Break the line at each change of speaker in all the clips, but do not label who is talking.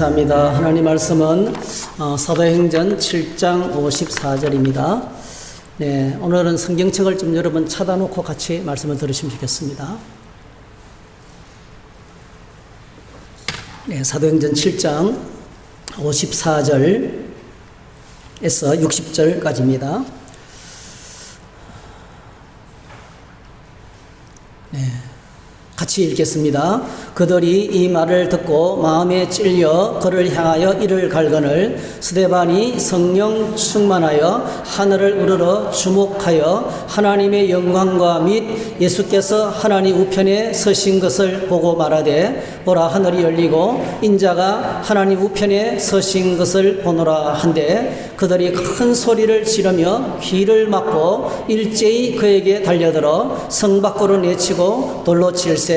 감사합니다. 하나님 말씀은 사도행전 7장 54절입니다. 네, 오늘은 성경책을 좀 여러분 찾아놓고 같이 말씀을 들으시면 좋겠습니다. 네, 사도행전 7장 54절에서 60절까지입니다. 네. 같이 읽겠습니다. 그들이 이 말을 듣고 마음에 찔려 그를 향하여 이를 갈거늘 스데반이 성령 충만하여 하늘을 우러러 주목하여 하나님의 영광과 및 예수께서 하나님 우편에 서신 것을 보고 말하되 보라 하늘이 열리고 인자가 하나님 우편에 서신 것을 보노라 한데 그들이 큰 소리를 지르며 귀를 막고 일제히 그에게 달려들어 성 밖으로 내치고 돌로 칠세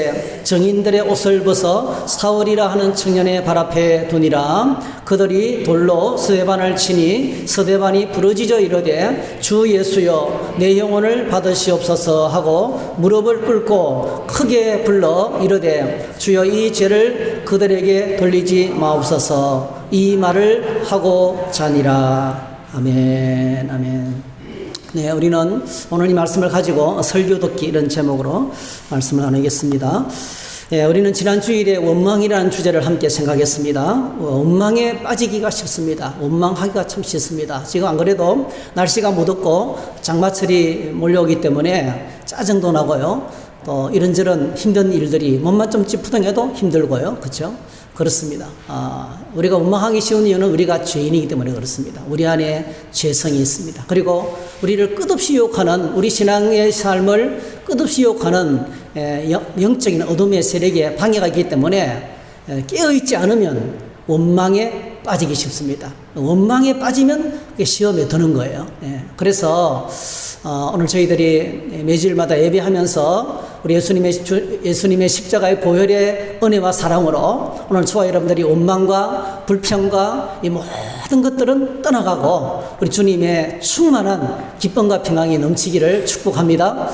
정인들의 옷을 벗어 사울이라 하는 청년의 발 앞에 두니라. 그들이 돌로 스데반을 치니 스데반이 부르짖어 이르되 주 예수여 내 영혼을 받으시옵소서 하고 무릎을 꿇고 크게 불러 이르되 주여 이 죄를 그들에게 돌리지 마옵소서. 이 말을 하고 자니라. 아멘. 아멘. 네, 우리는 오늘 이 말씀을 가지고 설교 듣기 이런 제목으로 말씀을 나누겠습니다. 네, 우리는 지난 주일에 원망이라는 주제를 함께 생각했습니다. 원망에 빠지기가 쉽습니다. 원망하기가 참 쉽습니다. 지금 안 그래도 날씨가 무덥고 장마철이 몰려오기 때문에 짜증도 나고요. 또 이런저런 힘든 일들이 몸만 좀 찌푸둥해도 힘들고요. 그렇죠? 그렇습니다. 우리가 원망하기 쉬운 이유는 우리가 죄인이기 때문에 그렇습니다. 우리 안에 죄성이 있습니다. 그리고 우리를 끝없이 유혹하는 우리 신앙의 삶을 끝없이 유혹하는 영적인 어둠의 세력에 방해가 있기 때문에 깨어있지 않으면 원망에 빠지기 쉽습니다. 원망에 빠지면 시험에 드는 거예요. 그래서 오늘 저희들이 매주일마다 예배하면서 우리 예수님의 십자가의 보혈의 은혜와 사랑으로 오늘 저와 여러분들이 원망과 불평과 이 모든 것들은 떠나가고 우리 주님의 충만한 기쁨과 평안이 넘치기를 축복합니다.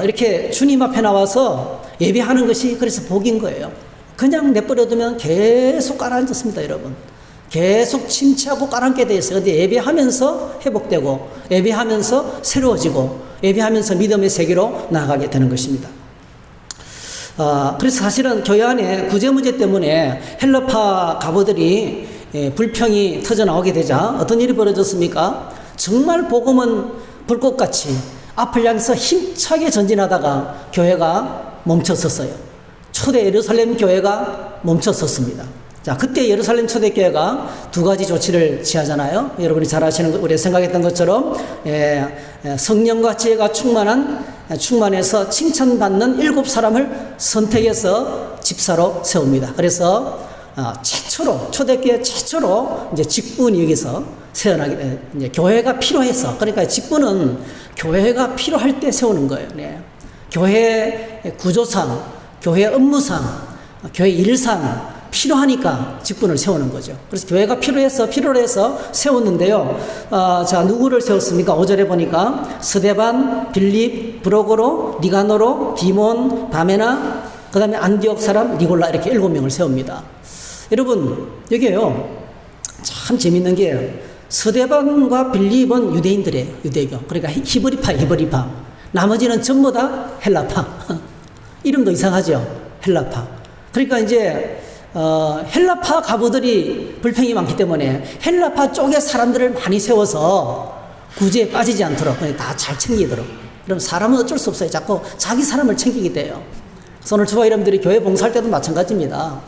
이렇게 주님 앞에 나와서 예배하는 것이 그래서 복인 거예요. 그냥 내버려두면 계속 가라앉았습니다, 여러분. 계속 침체하고 가라앉게 돼 있어요. 근데 예배하면서 회복되고, 예배하면서 새로워지고, 예배하면서 믿음의 세계로 나아가게 되는 것입니다. 그래서 사실은 교회 안에 구제 문제 때문에 헬라파 가부들이 불평이 터져 나오게 되자 어떤 일이 벌어졌습니까? 정말 복음은 불꽃같이 앞을 향해서 힘차게 전진하다가 교회가 멈췄었어요. 초대 예루살렘 교회가 멈췄었습니다. 자, 그때 예루살렘 초대교회가 두 가지 조치를 취하잖아요. 여러분이 잘 아시는, 우리가 생각했던 것처럼, 성령과 지혜가 충만해서 칭찬받는 7사람을 선택해서 집사로 세웁니다. 그래서, 초대교회 최초로 이제 직분이 여기서 세워나게, 이제 교회가 필요해서, 그러니까 직분은 교회가 필요할 때 세우는 거예요. 네. 교회 구조상, 교회 업무상, 교회 일상, 필요하니까 직분을 세우는 거죠. 그래서 교회가 필요로 해서 세웠는데요. 자, 누구를 세웠습니까? 5절에 보니까 스데반, 빌립, 브로고로, 니가노로, 디몬, 바메나, 그 다음에 안디옥 사람 니골라 이렇게 7명을 세웁니다. 여러분, 여기에요. 참 재밌는 게 스데반과 빌립은 유대인들이에요. 유대교. 그러니까 히브리파. 나머지는 전부 다 헬라파. 이름도 이상하죠. 헬라파. 그러니까 이제 헬라파 가부들이 불평이 많기 때문에 헬라파 쪽의 사람들을 많이 세워서 구제에 빠지지 않도록 다 잘 챙기도록. 그럼 사람은 어쩔 수 없어요. 자꾸 자기 사람을 챙기게 돼요. 그래서 오늘 저와 여러분들이 교회 봉사할 때도 마찬가지입니다.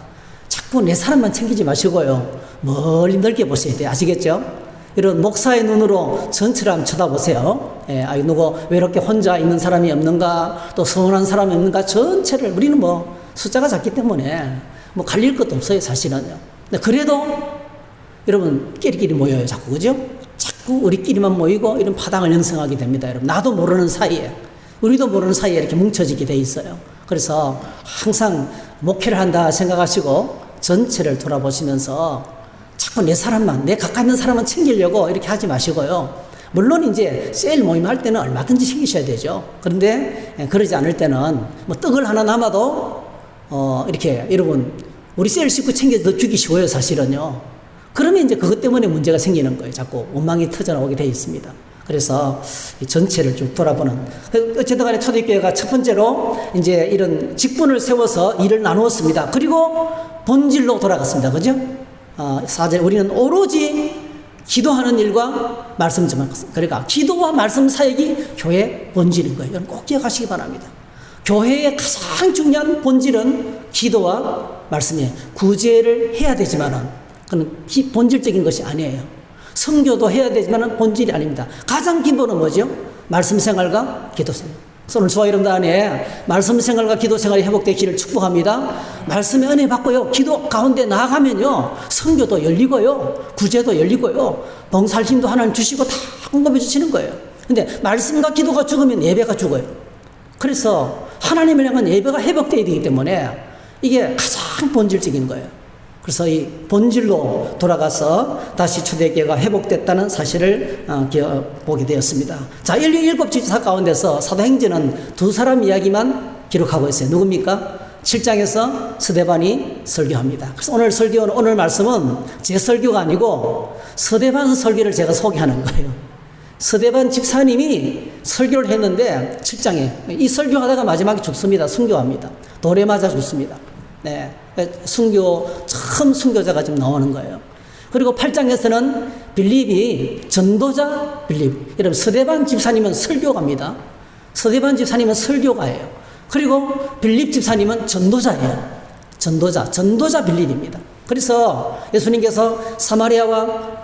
자꾸 내 사람만 챙기지 마시고요. 멀리 넓게 보셔야 돼요. 아시겠죠? 이런 목사의 눈으로 전체를 한번 쳐다보세요. 누구 외롭게 혼자 있는 사람이 없는가, 또 서운한 사람이 없는가, 전체를. 우리는 뭐 숫자가 작기 때문에 뭐 갈릴 것도 없어요, 사실은요. 근데 그래도 여러분 끼리끼리 모여요, 자꾸. 그죠? 자꾸 우리끼리만 모이고 이런 파당을 형성하게 됩니다, 여러분. 나도 모르는 사이에, 우리도 모르는 사이에 이렇게 뭉쳐지게 돼 있어요. 그래서 항상 목회를 한다 생각하시고 전체를 돌아보시면서 자꾸 내 사람만, 내 가까이 있는 사람만 챙기려고 이렇게 하지 마시고요. 물론 이제 세일 모임 할 때는 얼마든지 챙기셔야 되죠. 그런데 그러지 않을 때는 뭐 떡을 하나 남아도 이렇게 여러분 우리 셀 식구 챙겨서 더 주기 쉬워요, 사실은요. 그러면 이제 그것 때문에 문제가 생기는 거예요. 자꾸 원망이 터져나오게 되어 있습니다. 그래서 이 전체를 쭉 돌아보는. 어쨌든 간에 초대교회가 첫 번째로 이제 이런 직분을 세워서 일을 나누었습니다. 그리고 본질로 돌아갔습니다. 그죠? 4절, 우리는 오로지 기도하는 일과 말씀 전하는 것. 그러니까 기도와 말씀 사역이 교회의 본질인 거예요. 여러분 꼭 기억하시기 바랍니다. 교회의 가장 중요한 본질은 기도와 말씀이에요. 구제를 해야 되지만은 그건 본질적인 것이 아니에요. 선교도 해야 되지만은 본질이 아닙니다. 가장 기본은 뭐죠? 말씀 생활과 기도 생활. 그래서 오늘 저와 여러분들 안에 말씀 생활과 기도 생활이 회복되기를 축복합니다. 말씀의 은혜 받고요. 기도 가운데 나아가면요. 선교도 열리고요. 구제도 열리고요. 봉사활심도 하나님 주시고 다 공급해 주시는 거예요. 근데 말씀과 기도가 죽으면 예배가 죽어요. 그래서 하나님을 향한 예배가 회복되어야 되기 때문에 이게 가장 본질적인 거예요. 그래서 이 본질로 돌아가서 다시 초대교회가 회복됐다는 사실을 보게 되었습니다. 자, 인류 7지사 가운데서 사도행전은 두 사람 이야기만 기록하고 있어요. 누굽니까? 7장에서 스데반이 설교합니다. 그래서 오늘 말씀은 제 설교가 아니고 스데반 설교를 제가 소개하는 거예요. 스데반 집사님이 설교를 했는데 7장에 이 설교하다가 마지막에 죽습니다. 순교합니다. 돌에 맞아 죽습니다. 네, 처음 순교자가 지금 나오는 거예요. 그리고 8장에서는 빌립이 전도자 빌립. 여러분 스데반 집사님은 설교가입니다. 스데반 집사님은 설교가예요. 그리고 빌립 집사님은 전도자예요. 전도자 빌립입니다. 그래서 예수님께서 사마리아와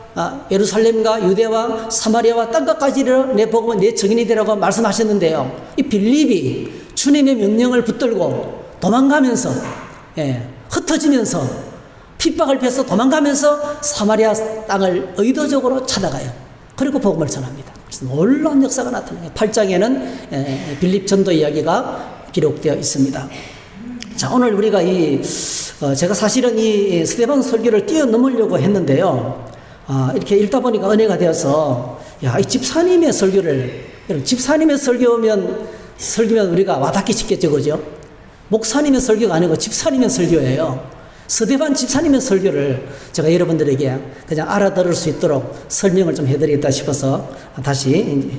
예루살렘과 유대와 사마리아와 땅끝까지를 내 복음은 내 증인이 되라고 말씀하셨는데요. 이 빌립이 주님의 명령을 붙들고 도망가면서 흩어지면서 핍박을 패서 도망가면서 사마리아 땅을 의도적으로 찾아가요. 그리고 복음을 전합니다. 그래서 놀라운 역사가 나타나요. 8장에는 빌립 전도 이야기가 기록되어 있습니다. 자, 오늘 우리가 제가 사실은 이 스데반 설교를 뛰어넘으려고 했는데요. 이렇게 읽다 보니까 은혜가 되어서, 이 집사님의 설교를, 여러분, 집사님의 설교면 우리가 와닿기 쉽겠죠, 그죠? 목사님의 설교가 아니고 집사님의 설교예요. 스데반 집사님의 설교를 제가 여러분들에게 그냥 알아들을 수 있도록 설명을 좀 해드리겠다 싶어서 다시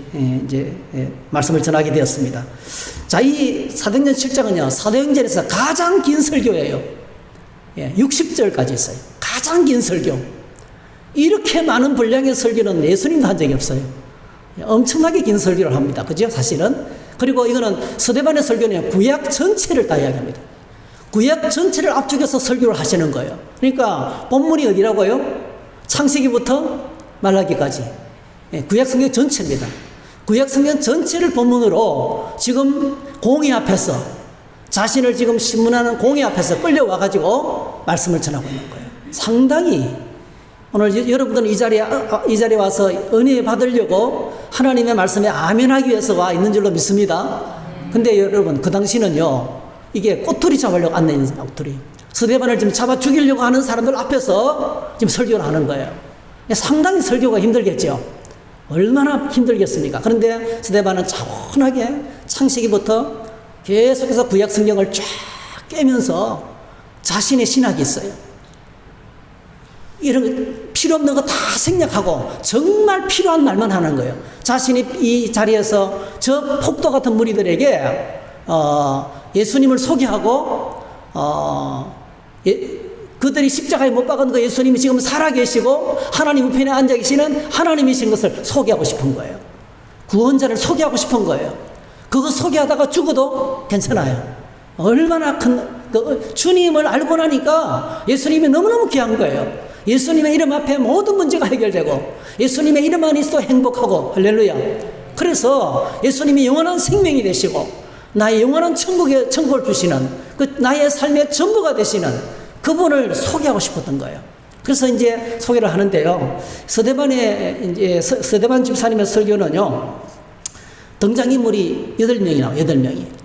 이제 말씀을 전하게 되었습니다. 자, 이 사도행전 7장은요, 사도행전에서 가장 긴 설교예요. 60절까지 있어요. 가장 긴 설교. 이렇게 많은 분량의 설교는 예수님도 한 적이 없어요. 엄청나게 긴 설교를 합니다. 그죠? 사실은. 그리고 이거는 스데반의 설교는 구약 전체를 다 이야기합니다. 구약 전체를 압축해서 설교를 하시는 거예요. 그러니까 본문이 어디라고요? 창세기부터 말라기까지. 구약 성경 전체입니다. 구약 성경 전체를 본문으로 지금 공의 앞에서 자신을 지금 신문하는 공의 앞에서 끌려와가지고 말씀을 전하고 있는 거예요. 상당히 오늘 여러분들은 이 자리에 와서 은혜 받으려고 하나님의 말씀에 아멘하기 위해서 와 있는 줄로 믿습니다. 근데 여러분, 그 당시는요, 이게 꼬투리 잡으려고 앉아있는 꼬투리. 스데반을 지금 잡아 죽이려고 하는 사람들 앞에서 지금 설교를 하는 거예요. 상당히 설교가 힘들겠죠. 얼마나 힘들겠습니까? 그런데 스데반은 차분하게 창세기부터 계속해서 구약 성경을 쫙 깨면서 자신의 신학이 있어요. 이런 필요 없는 거 다 생략하고 정말 필요한 말만 하는 거예요. 자신이 이 자리에서 저 폭도 같은 무리들에게 예수님을 소개하고 그들이 십자가에 못 박은 그 예수님이 지금 살아계시고 하나님 우편에 앉아 계시는 하나님이신 것을 소개하고 싶은 거예요. 구원자를 소개하고 싶은 거예요. 그거 소개하다가 죽어도 괜찮아요. 얼마나 주님을 알고 나니까 예수님이 너무너무 귀한 거예요. 예수님의 이름 앞에 모든 문제가 해결되고 예수님의 이름 안에 있어 행복하고 할렐루야. 그래서 예수님이 영원한 생명이 되시고 나의 영원한 천국을 주시는 그 나의 삶의 전부가 되시는 그분을 소개하고 싶었던 거예요. 그래서 이제 소개를 하는데요. 스데반 집사님의 설교는요, 등장인물이 8명이 나와요. 8명이.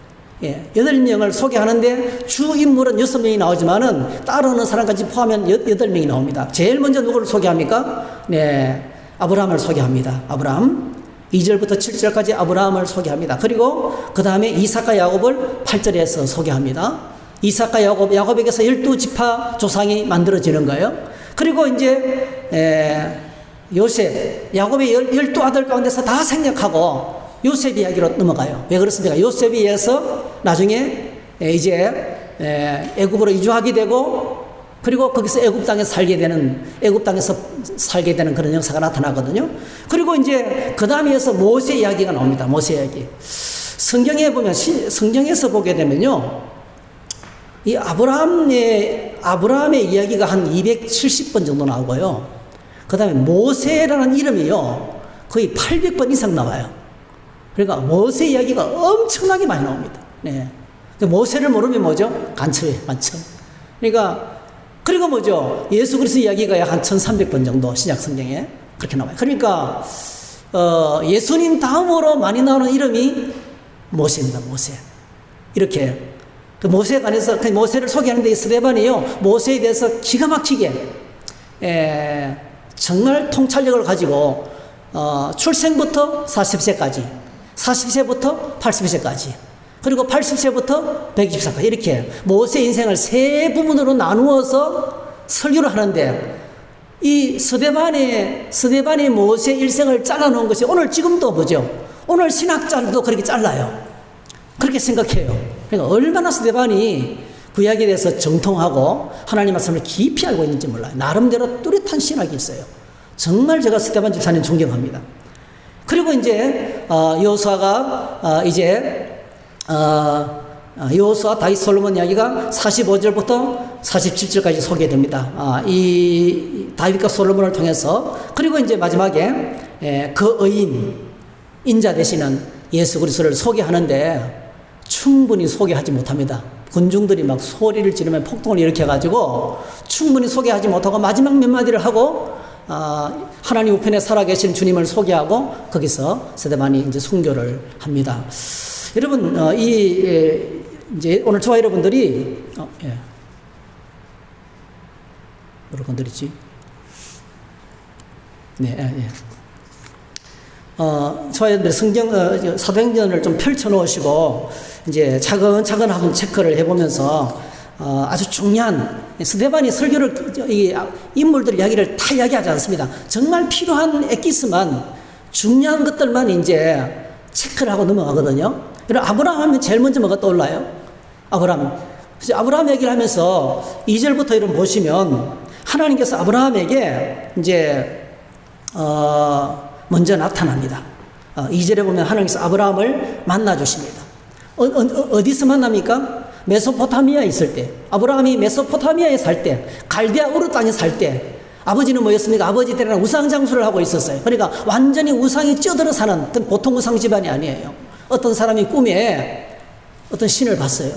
8명을 소개하는데 주 인물은 6명이 나오지만은 따르는 사람까지 포함하면 8명이 나옵니다. 제일 먼저 누구를 소개합니까? 아브라함을 소개합니다. 아브라함. 2절부터 7절까지 아브라함을 소개합니다. 그리고 그 다음에 이삭과 야곱을 8절에서 소개합니다. 이삭과 야곱에게서 12지파 조상이 만들어지는 거예요. 그리고 이제 요셉, 야곱의 12아들 가운데서 다 생략하고 요셉 이야기로 넘어가요. 왜 그렇습니까? 요셉에 의해서 나중에 이제 애굽으로 이주하게 되고, 그리고 거기서 애굽 땅에서 살게 되는 그런 역사가 나타나거든요. 그리고 이제 그 다음에 이어서 모세 이야기가 나옵니다. 모세 이야기. 성경에 보면, 성경에서 보게 되면요, 이 아브라함의 이야기가 한 270번 정도 나오고요. 그 다음에 모세라는 이름이요, 거의 800번 이상 나와요. 그러니까 모세 이야기가 엄청나게 많이 나옵니다. 네. 모세를 모르면 뭐죠? 간첩이에요, 간첩. 그러니까, 그리고 뭐죠? 예수 그리스도 이야기가 약 한 1300번 정도 신약 성경에 그렇게 나와요. 그러니까, 예수님 다음으로 많이 나오는 이름이 모세입니다, 모세. 이렇게. 그 모세에 관해서, 그 모세를 소개하는데 이 스데반이요, 모세에 대해서 기가 막히게, 정말 통찰력을 가지고, 출생부터 40세까지, 40세부터 80세까지, 그리고 80세부터 120세까지 이렇게 모세 인생을 세 부분으로 나누어서 설교를 하는데, 이 스데반의 모세 일생을 잘라놓은 것이 오늘 지금도 보죠. 오늘 신학자들도 그렇게 잘라요. 그렇게 생각해요. 그러니까 얼마나 스데반이 그 이야기에 대해서 정통하고 하나님 말씀을 깊이 알고 있는지 몰라요. 나름대로 뚜렷한 신학이 있어요. 정말 제가 스데반 집사님 존경합니다. 그리고 이제 여호수아가 여호수아 다윗 솔로몬 이야기가 45절부터 47절까지 소개됩니다. 이 다윗과 솔로몬을 통해서. 그리고 이제 마지막에 그 인자 되시는 예수 그리스도를 소개하는데 충분히 소개하지 못합니다. 군중들이 막 소리를 지르면 폭동을 일으켜가지고 충분히 소개하지 못하고 마지막 몇 마디를 하고 하나님 우편에 살아계신 주님을 소개하고 거기서 스데반이 이제 순교를 합니다. 여러분, 이제 오늘 저와 여러분들이, 뭐를 건드렸지? 네. 저와 여러분들 사도행전을 좀 펼쳐놓으시고, 이제 차근차근 한번 체크를 해보면서, 아주 중요한, 스데반이 설교를, 인물들 이야기를 다 이야기하지 않습니다. 정말 필요한 엑기스만, 중요한 것들만 이제 체크를 하고 넘어가거든요. 그럼 아브라함 하면 제일 먼저 뭐가 떠올라요? 아브라함 얘기를 하면서 2절부터 이런 보시면 하나님께서 아브라함에게 이제 먼저 나타납니다. 2절에 보면 하나님께서 아브라함을 만나 주십니다. 어디서 만납니까? 메소포타미아에 있을 때, 아브라함이 메소포타미아에 살 때, 갈대아 우르 땅에 살 때, 아버지는 뭐였습니까? 아버지 때는 우상 장수를 하고 있었어요. 그러니까 완전히 우상이 쪄들어 사는 보통 우상 집안이 아니에요. 어떤 사람이 꿈에 어떤 신을 봤어요.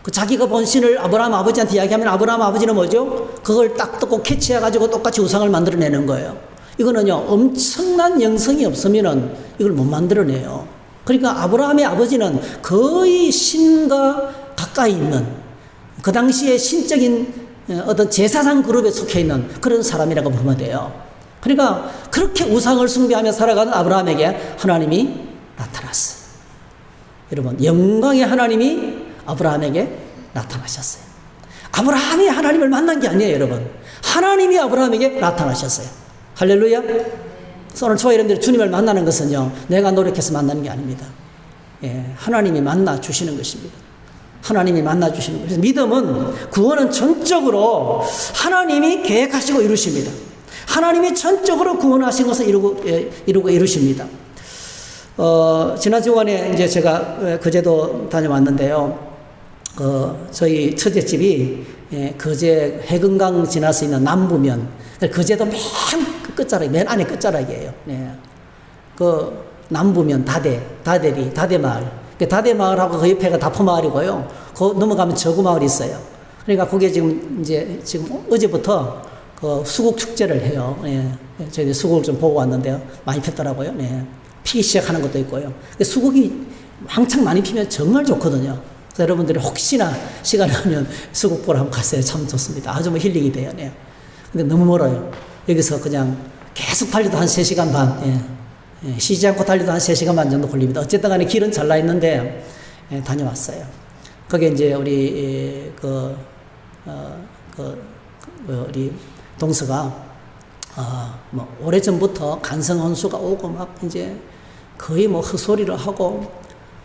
그 자기가 본 신을 아브라함 아버지한테 이야기하면 아브라함 아버지는 뭐죠? 그걸 딱 듣고 캐치해가지고 똑같이 우상을 만들어내는 거예요. 이거는요, 엄청난 영성이 없으면은 이걸 못 만들어내요. 그러니까 아브라함의 아버지는 거의 신과 가까이 있는, 그 당시에 신적인 어떤 제사상 그룹에 속해 있는 그런 사람이라고 보면 돼요. 그러니까 그렇게 우상을 숭배하며 살아가는 아브라함에게 하나님이 나타났어요. 여러분, 영광의 하나님이 아브라함에게 나타나셨어요. 아브라함이 하나님을 만난 게 아니에요, 여러분. 하나님이 아브라함에게 나타나셨어요. 할렐루야. 그래서 오늘 저와 여러분들이 주님을 만나는 것은요, 내가 노력해서 만나는 게 아닙니다. 하나님이 만나 주시는 것입니다. 하나님이 만나 주시는 것입니다. 믿음은, 구원은 전적으로 하나님이 계획하시고 이루십니다. 하나님이 전적으로 구원하신 것을 이루고 이루십니다. 지난 주간에 이제 제가 거제도 다녀왔는데요. 저희 처제집이 거제 해금강 지나서 있는 남부면, 거제도 맨 끝자락, 맨 안에 끝자락이에요. 네. 그 남부면 다대마을. 다대마을하고 그 옆에가 다포마을이고요. 그 넘어가면 저구마을이 있어요. 그러니까 거기에 지금 어제부터 그 수국 축제를 해요. 네. 저희 수국을 좀 보고 왔는데요. 많이 폈더라고요. 네. 피기 시작하는 것도 있고요. 수국이 왕창 많이 피면 정말 좋거든요. 그래서 여러분들이 혹시나 시간 나면 수국 보러 한번 가세요. 참 좋습니다. 아주 힐링이 돼요. 네. 근데 너무 멀어요. 여기서 그냥 계속 달려도 한 3시간 반, 쉬지 않고 달려도 한 3시간 반 정도 걸립니다. 어쨌든 간에 길은 잘 나 있는데, 다녀왔어요. 그게 이제 우리 우리 동서가 뭐 오래전부터 간성 혼수가 오고 막 이제 거의 뭐 헛소리를 하고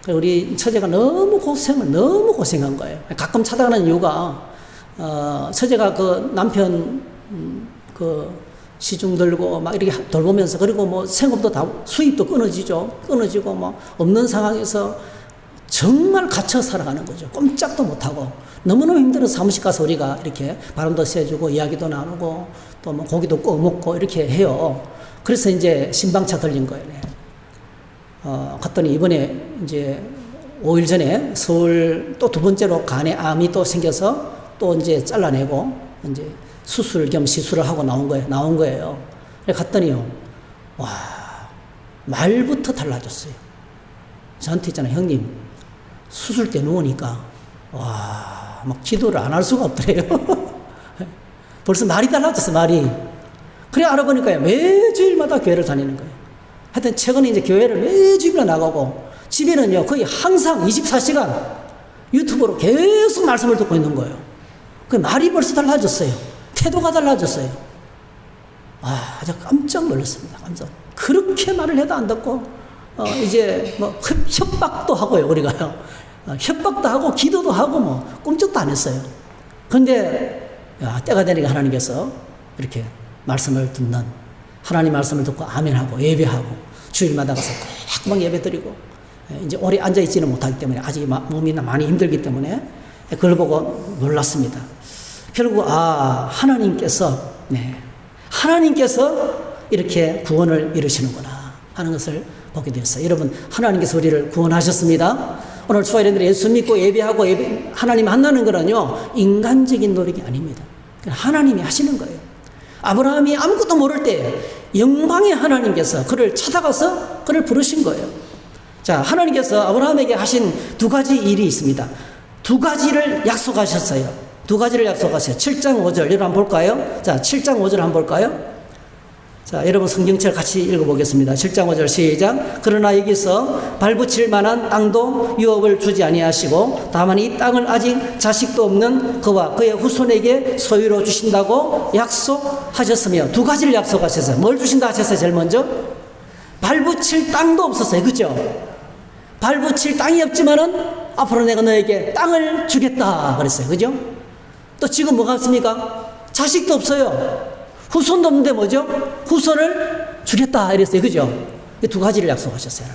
우리 처제가 너무 고생한 거예요. 가끔 찾아가는 이유가 처제가 그 남편 그 시중 들고 막 이렇게 돌보면서 그리고 뭐 생업도 다 수입도 끊어지고 뭐 없는 상황에서 정말 갇혀 살아가는 거죠. 꼼짝도 못하고 너무너무 힘들어서 사무실 가서 우리가 이렇게 바람도 쐬주고 이야기도 나누고 또 뭐 고기도 구워 먹고 이렇게 해요. 그래서 이제 신방차 들린 거예요. 네. 갔더니 이번에 이제 5일 전에 서울 또 두 번째로 간에 암이 또 생겨서 또 이제 잘라내고 이제 수술 겸 시술을 하고 나온 거예요. 그래 갔더니요. 와, 말부터 달라졌어요. 저한테 있잖아요. 형님, 수술 때 누우니까 와, 막 기도를 안 할 수가 없더래요. 벌써 말이 달라졌어, 말이. 그래 알아보니까요. 매주일마다 교회를 다니는 거예요. 하여튼 최근에 이제 교회를 매주일마다 나가고 집에는요 거의 항상 24시간 유튜브로 계속 말씀을 듣고 있는 거예요. 그 말이 벌써 달라졌어요. 태도가 달라졌어요. 아, 아주 깜짝 놀랐습니다. 그렇게 말을 해도 안 듣고 이제 뭐 협박도 하고요. 우리가요. 협박도 하고 기도도 하고 뭐 꿈쩍도 안 했어요. 그런데 때가 되니까 하나님께서 이렇게 말씀을 듣는, 하나님 말씀을 듣고 아멘하고 예배하고 주일마다 가서 꼭 예배 드리고 이제 오래 앉아있지는 못하기 때문에 아직 몸이 많이 힘들기 때문에 그걸 보고 놀랐습니다. 결국 하나님께서 이렇게 구원을 이루시는구나 하는 것을 보게 되었어요. 여러분, 하나님께서 우리를 구원하셨습니다. 오늘 초이랜들이 예수 믿고 예배하고 하나님 만나는 거는요 인간적인 노력이 아닙니다. 하나님이 하시는 거예요. 아브라함이 아무것도 모를 때 영광의 하나님께서 그를 찾아가서 그를 부르신 거예요. 자, 하나님께서 아브라함에게 하신 두 가지 일이 있습니다. 두 가지를 약속하셨어요. 7장 5절 여러분 한번 볼까요? 자, 7장 5절 한번 볼까요? 자, 여러분 성경책을 같이 읽어보겠습니다. 7장 5절 시작. 그러나 여기서 발붙일 만한 땅도 유업을 주지 아니하시고 다만 이 땅을 아직 자식도 없는 그와 그의 후손에게 소유로 주신다고 약속하셨으며 두 가지를 약속하셨어요. 뭘 주신다 하셨어요? 제일 먼저 발붙일 땅도 없었어요. 그죠? 발붙일 땅이 없지만은 앞으로 내가 너에게 땅을 주겠다 그랬어요. 그죠? 또 지금 뭐가 없습니까? 자식도 없어요. 후손도 없는데 뭐죠? 후손을 주겠다 이랬어요. 그죠? 이 두 가지를 약속하셨어요.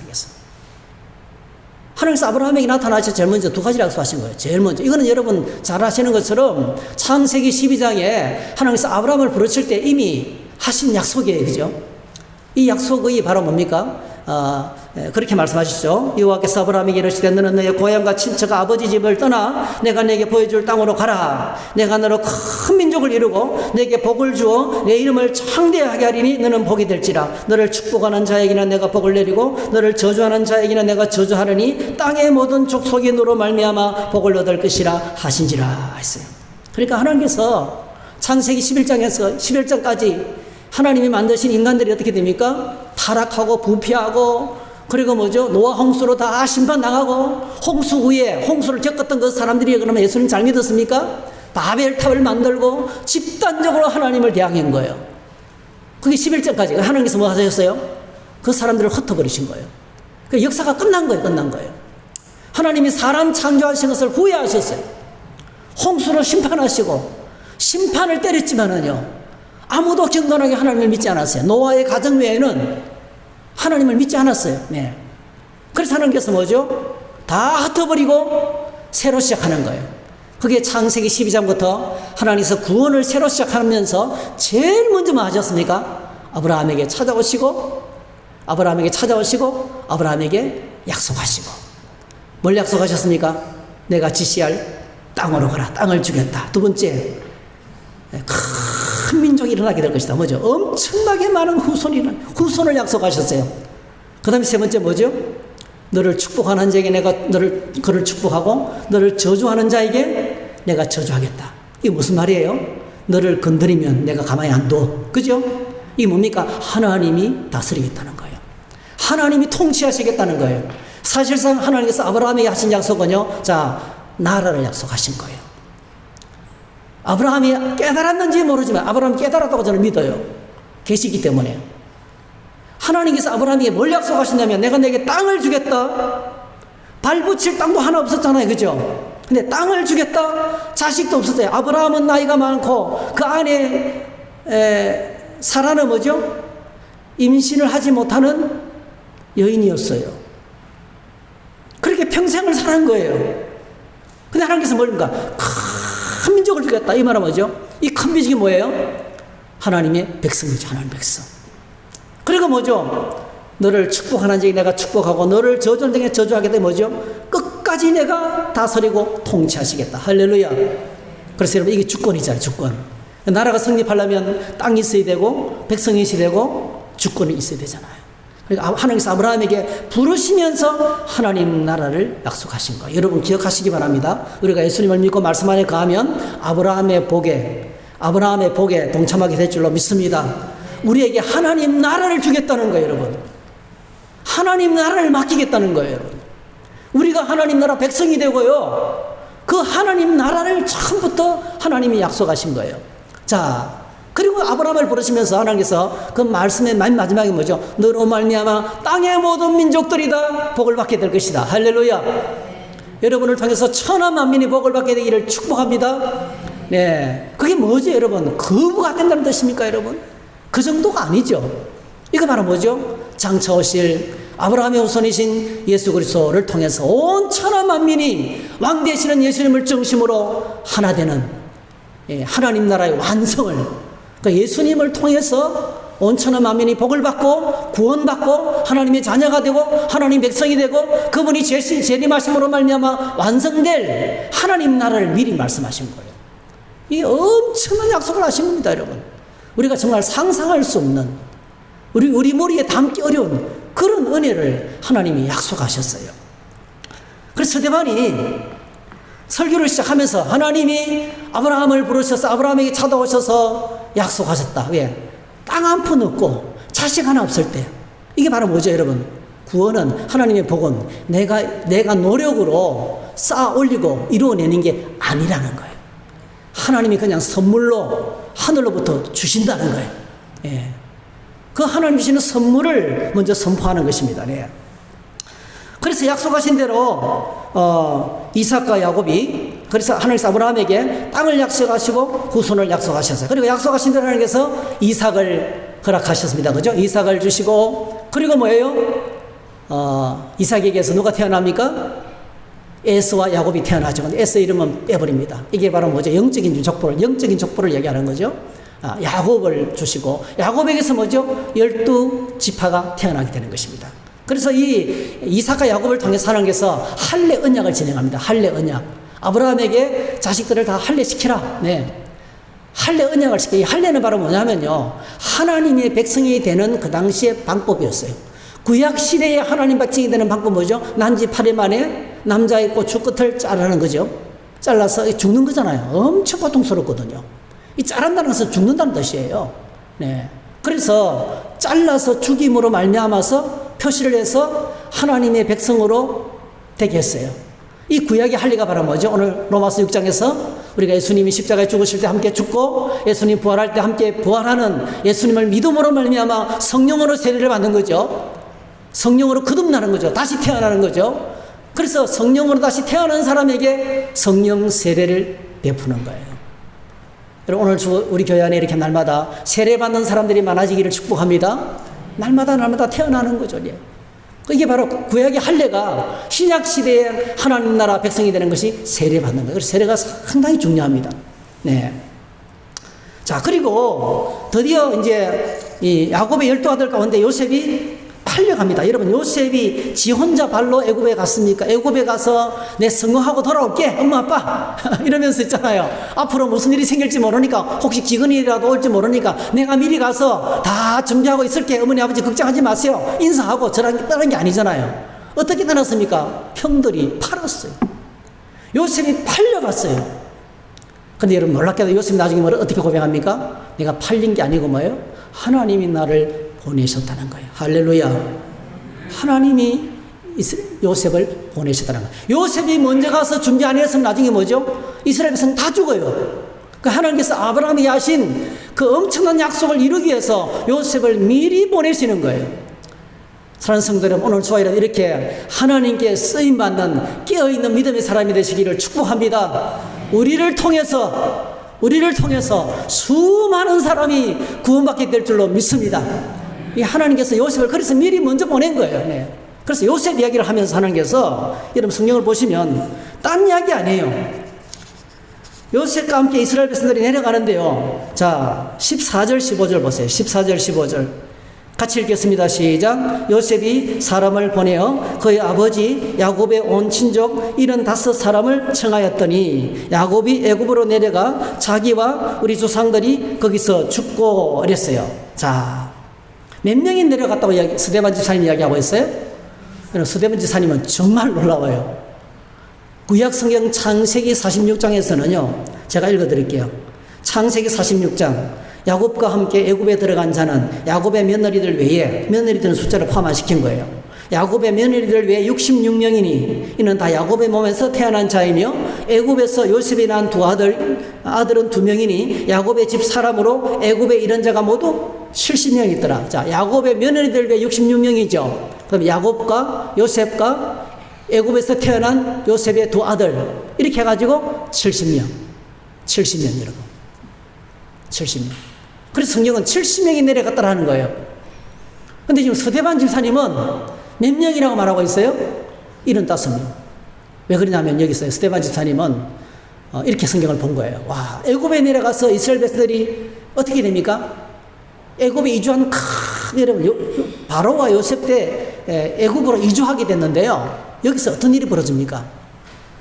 하나님께서 아브라함에게 나타나셔서 제일 먼저 두 가지를 약속하신 거예요. 제일 먼저. 이거는 여러분 잘 아시는 것처럼 창세기 12장에 하나님께서 아브라함을 부르실 때 이미 하신 약속이에요. 그죠? 이 약속이 바로 뭡니까? 그렇게 말씀하시죠. 여호와께서 아브라함에게 이르시되 너는 너의 고향과 친척 아버지 집을 떠나 내가 내게 보여줄 땅으로 가라. 내가 너로 큰 민족을 이루고 내게 복을 주어 내 이름을 창대하게 하리니 너는 복이 될지라. 너를 축복하는 자에게는 내가 복을 내리고 너를 저주하는 자에게는 내가 저주하느니 땅의 모든 족속이 너로 말미암아 복을 얻을 것이라 하신지라 했어요. 그러니까 하나님께서 창세기 11장에서 11장까지 하나님이 만드신 인간들이 어떻게 됩니까? 타락하고 부패하고 그리고 뭐죠? 노아 홍수로 다 심판당하고 홍수 후에 홍수를 겪었던 그 사람들이 그러면 예수님 잘 믿었습니까? 바벨탑을 만들고 집단적으로 하나님을 대항한 거예요. 그게 11장까지 하나님께서 뭐 하셨어요? 그 사람들을 흩어버리신 거예요. 그 역사가 끝난 거예요. 하나님이 사람 창조하신 것을 후회하셨어요. 홍수로 심판하시고 심판을 때렸지만은요 아무도 경건하게 하나님을 믿지 않았어요. 노아의 가정 외에는 하나님을 믿지 않았어요. 네. 그래서 하나님께서 뭐죠? 다 흩어버리고 새로 시작하는 거예요. 그게 창세기 12장부터 하나님께서 구원을 새로 시작하면서 제일 먼저 뭐 하셨습니까? 아브라함에게 찾아오시고 아브라함에게 약속하시고 뭘 약속하셨습니까? 내가 지시할 땅으로 가라. 땅을 주겠다. 두 번째, 큰 민족이 일어나게 될 것이다. 뭐죠? 엄청나게 많은 후손을 약속하셨어요. 그 다음에 세 번째 뭐죠? 너를 축복하는 자에게 내가 그를 축복하고 너를 저주하는 자에게 내가 저주하겠다. 이게 무슨 말이에요? 너를 건드리면 내가 가만히 안 둬. 그죠? 이게 뭡니까? 하나님이 다스리겠다는 거예요. 하나님이 통치하시겠다는 거예요. 사실상 하나님께서 아브라함에게 하신 약속은요. 자, 나라를 약속하신 거예요. 아브라함이 깨달았는지 모르지만 아브라함이 깨달았다고 저는 믿어요. 계시기 때문에. 하나님께서 아브라함에게 뭘 약속하신다면 내가 내게 땅을 주겠다. 발붙일 땅도 하나 없었잖아요. 그죠? 근데 땅을 주겠다. 자식도 없었어요. 아브라함은 나이가 많고 그 안에 사라는 뭐죠? 임신을 하지 못하는 여인이었어요. 그렇게 평생을 살은 거예요. 근데 하나님께서 뭘까? 큰 민족을 주겠다. 이 말은 뭐죠? 이 큰 민족이 뭐예요? 하나님의 백성이죠. 하나님의 백성. 그리고 뭐죠? 너를 축복하는 자에게 내가 축복하고 너를 저주하는 자에게 저주하겠다. 뭐죠? 끝까지 내가 다스리고 통치하시겠다. 할렐루야. 그래서 여러분 이게 주권이잖아요. 주권. 나라가 성립하려면 땅이 있어야 되고 백성이 있어야 되고 주권이 있어야 되잖아요. 그러니까 하나님께서 아브라함에게 부르시면서 하나님 나라를 약속하신 거예요. 여러분 기억하시기 바랍니다. 우리가 예수님을 믿고 말씀 안에 가면 아브라함의 복에 동참하게 될 줄로 믿습니다. 우리에게 하나님 나라를 주겠다는 거예요. 여러분. 하나님 나라를 맡기겠다는 거예요. 여러분. 우리가 하나님 나라 백성이 되고요. 그 하나님 나라를 처음부터 하나님이 약속하신 거예요. 자, 그리고 아브라함을 부르시면서 하나님께서 그 말씀의 맨 마지막에 뭐죠? 너로 말미암아 땅의 모든 민족들이 다 복을 받게 될 것이다. 할렐루야. 여러분을 통해서 천하 만민이 복을 받게 되기를 축복합니다. 네, 그게 뭐죠, 여러분? 거부가 된다는 뜻입니까, 여러분? 그 정도가 아니죠. 이거 바로 뭐죠? 장차 오실 아브라함의 후손이신 예수 그리스도를 통해서 온 천하 만민이 왕 되시는 예수님을 중심으로 하나 되는 하나님 나라의 완성을, 그러니까 예수님을 통해서 온 천하 만민이 복을 받고 구원받고 하나님의 자녀가 되고 하나님 백성이 되고 그분이 재림하심으로 말미암아 완성될 하나님 나라를 미리 말씀하신 거예요. 이 엄청난 약속을 하신 겁니다, 여러분. 우리가 정말 상상할 수 없는, 우리 머리에 담기 어려운 그런 은혜를 하나님이 약속하셨어요. 그래서 스데반이 설교를 시작하면서 하나님이 아브라함을 부르셔서 아브라함에게 찾아오셔서 약속하셨다. 왜? 땅 한 푼 없고 자식 하나 없을 때. 이게 바로 뭐죠, 여러분? 구원은, 하나님의 복은 내가 노력으로 쌓아 올리고 이루어내는 게 아니라는 거예요. 하나님이 그냥 선물로 하늘로부터 주신다는 거예요. 예. 그 하나님 주시는 선물을 먼저 선포하는 것입니다. 네. 그래서 약속하신 대로 이삭과 야곱이, 그래서 하나님께서 아브라함에게 땅을 약속하시고 후손을 약속하셨어요. 그리고 약속하신 대로 하나님께서 이삭을 허락하셨습니다. 그죠? 이삭을 주시고, 그리고 뭐예요? 이삭에게서 누가 태어납니까? 에서와 야곱이 태어나죠. 근데 에서 이름은 빼버립니다. 이게 바로 뭐죠? 영적인 족보를 얘기하는 거죠. 야곱을 주시고, 야곱에게서 뭐죠? 12지파가 태어나게 되는 것입니다. 그래서 이 이삭과 야곱을 통해서 하나님께서 할례 언약을 진행합니다. 할례 언약. 아브라함에게 자식들을 다 할례시키라. 네. 할례 언약을 시켜. 이 할례는 바로 뭐냐면요, 하나님의 백성이 되는 그 당시의 방법이었어요. 구약 시대에 하나님 백성이 되는 방법 뭐죠? 난지 8일 만에 남자의 고추 끝을 자르는 거죠. 잘라서 죽는 거잖아요. 엄청 고통스럽거든요. 이 자른다는 것은 죽는다는 뜻이에요. 네. 그래서 잘라서 죽임으로 말미암아서 표시를 해서 하나님의 백성으로 되게 했어요. 이 구약의 할례가 바로 뭐죠? 오늘 로마서 6장에서 우리가 예수님이 십자가에 죽으실 때 함께 죽고 예수님 부활할 때 함께 부활하는 예수님을 믿음으로 말미암아 성령으로 세례를 받는 거죠. 성령으로 거듭나는 거죠. 다시 태어나는 거죠. 그래서 성령으로 다시 태어난 사람에게 성령 세례를 베푸는 거예요. 여러분, 오늘 우리 교회 안에 이렇게 날마다 세례받는 사람들이 많아지기를 축복합니다. 날마다 태어나는 거죠. 이게 바로 구약의 할례가 신약 시대에 하나님 나라 백성이 되는 것이 세례받는 거예요. 그래서 세례가 상당히 중요합니다. 네. 자, 그리고 드디어 이제 이 야곱의 12아들 가운데 요셉이 팔려갑니다. 여러분, 요셉이 지 혼자 발로 애굽에 갔습니까? 애굽에 가서 내 성공하고 돌아올게, 엄마 아빠 이러면서 있잖아요. 앞으로 무슨 일이 생길지 모르니까, 혹시 기근 일이라도 올지 모르니까 내가 미리 가서 다 준비하고 있을게, 어머니 아버지 걱정하지 마세요, 인사하고 저랑 떠난 게 아니잖아요. 어떻게 떠났습니까? 형들이 팔았어요. 요셉이 팔려갔어요. 근데 여러분, 놀랍게도 요셉이 나중에 어떻게 고백합니까? 내가 팔린 게 아니고 뭐예요? 하나님이 나를 보내셨다는 거예요. 할렐루야. 하나님이 요셉을 보내시더라는 거예요. 요셉이 먼저 가서 준비 안 했으면 나중에 뭐죠? 이스라엘 백성 다 죽어요. 그 하나님께서 아브라함이 하신 그 엄청난 약속을 이루기 위해서 요셉을 미리 보내시는 거예요. 사랑하는 성도 여러분, 오늘 주일은 이렇게 하나님께 쓰임받는 깨어있는 믿음의 사람이 되시기를 축복합니다. 우리를 통해서 수많은 사람이 구원받게 될 줄로 믿습니다. 이 하나님께서 요셉을 그래서 미리 먼저 보낸 거예요. 네. 그래서 요셉 이야기를 하면서 하나님께서 여러분 성경을 보시면 딴 이야기 아니에요. 요셉과 함께 이스라엘 백성들이 내려가는데요. 자, 14절 15절 보세요. 14절 15절 같이 읽겠습니다. 시작. 요셉이 사람을 보내어 그의 아버지 야곱의 온 친족 75사람을 청하였더니 야곱이 애굽으로 내려가 자기와 우리 조상들이 거기서 죽고 이랬어요. 자, 몇 명이 내려갔다고 스데반 집사님 이야기하고 있어요? 스데반 집사님은 정말 놀라워요. 구약성경 창세기 46장에서는요. 제가 읽어드릴게요. 창세기 46장 야곱과 함께 애굽에 들어간 자는 야곱의 며느리들 외에 며느리들 숫자를 포함시킨 거예요. 야곱의 며느리들 외에 66명이니 이는 다 야곱의 몸에서 태어난 자이며 애굽에서 요셉이 낳은 두 아들은 2명이니 야곱의 집 사람으로 애굽에 이른 자가 모두 70명 있더라. 자, 야곱의 며느리들 외에 66명이죠. 그럼 야곱과 요셉과 애굽에서 태어난 요셉의 두 아들 이렇게 해가지고 70명 여러분. 70명. 그래서 성경은 70명이 내려갔다라는 거예요. 근데 지금 스데반 집사님은 몇 명이라고 말하고 있어요? 75명. 왜 그러냐면 여기 있어요. 스데반 집사님은 이렇게 성경을 본 거예요. 와, 애굽에 내려가서 이스라엘 백성들이 어떻게 됩니까? 애굽에 이주한 여러분 바로와 요셉 때 애굽으로 이주하게 됐는데요. 여기서 어떤 일이 벌어집니까?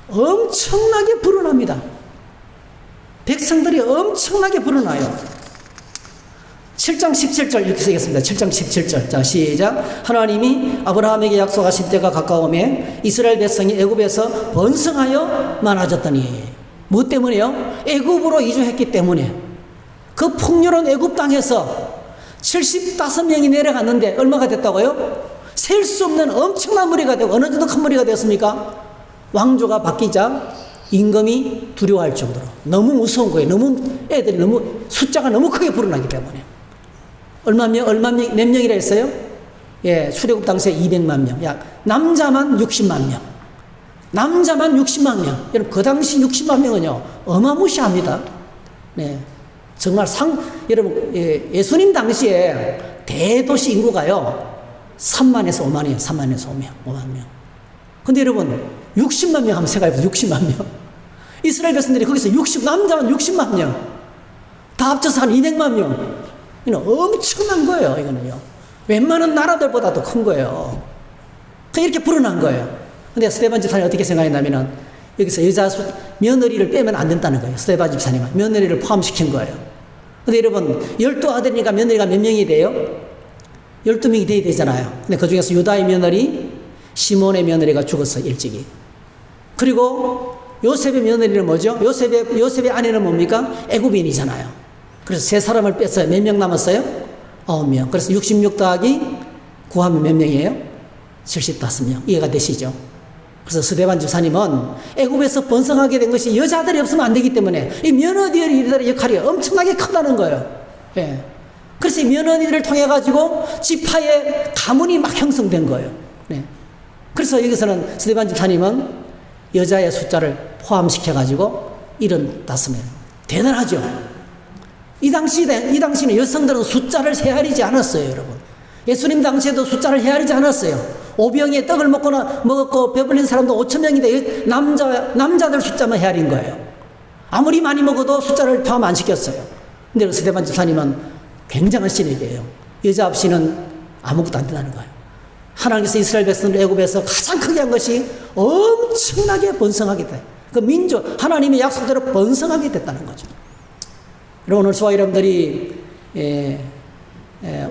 엄청나게 불어납니다. 백성들이 엄청나게 불어나요. 7장 17절 이렇게 쓰겠습니다. 7장 17절. 자, 시작. 하나님이 아브라함에게 약속하신 때가 가까우매 이스라엘 백성이 애굽에서 번성하여 많아졌더니 뭐 때문에요? 애굽으로 이주했기 때문에. 그 풍요로운 애굽 땅에서 75명이 내려갔는데 얼마가 됐다고요? 셀 수 없는 엄청난 무리가 되고 어느 정도 큰 무리가 되었습니까? 왕조가 바뀌자 임금이 두려워할 정도로 너무 무서운 거예요. 애들이 너무 숫자가 너무 크게 불어나기 때문에. 몇 명이라 했어요? 예, 출애굽 당시에 200만 명. 남자만 60만 명. 여러분, 그 당시 60만 명은요, 어마무시합니다. 네. 정말 여러분, 예수님 당시에 대도시 인구가요, 3만에서 5만이에요. 3만에서 5만 명. 근데 여러분, 60만 명 한번 생각해보세요. 60만 명. 이스라엘 백성들이 거기서 남자만 60만 명. 다 합쳐서 한 200만 명. 이건 엄청난 거예요, 이거는요. 웬만한 나라들보다도 큰 거예요. 이렇게 불어난 거예요. 근데 스데반 집사님이 어떻게 생각했냐면은, 여기서 며느리를 빼면 안 된다는 거예요. 스데반 집사님은. 며느리를 포함시킨 거예요. 근데 여러분, 12아들이니까 며느리가 몇 명이 돼요? 12명이 돼야 되잖아요. 근데 그 중에서 유다의 며느리, 시몬의 며느리가 죽었어요, 일찍이. 그리고 요셉의 며느리는 뭐죠? 요셉의 아내는 뭡니까? 애굽인이잖아요. 그래서 세 사람을 뺐어요. 몇 명 남았어요? 9명. 그래서 66 더하기 9하면 몇 명이에요? 75명. 이해가 되시죠? 그래서 스데반 집사님은 애굽에서 번성하게 된 것이 여자들이 없으면 안 되기 때문에 이 며느리들의 역할이 엄청나게 크다는 거예요. 예. 그래서 이 며느리들을 통해 가지고 지파의 가문이 막 형성된 거예요. 네. 그래서 여기서는 스데반 집사님은 여자의 숫자를 포함시켜 가지고 75명. 대단하죠. 이 당시는 여성들은 숫자를 헤아리지 않았어요, 여러분. 예수님 당시에도 숫자를 헤아리지 않았어요. 오병이에 떡을 먹었고 배불린 사람도 5,000명인데 남자들 숫자만 헤아린 거예요. 아무리 많이 먹어도 숫자를 포함 안 시켰어요. 근데 스데반 집사님은 굉장한 신에게요. 여자 없이는 아무것도 안 된다는 거예요. 하나님께서 이스라엘 백성들 애굽에서 가장 크게 한 것이 엄청나게 번성하게 돼. 그 민족, 하나님의 약속대로 번성하게 됐다는 거죠. 여러분, 오늘 저와 여러분들이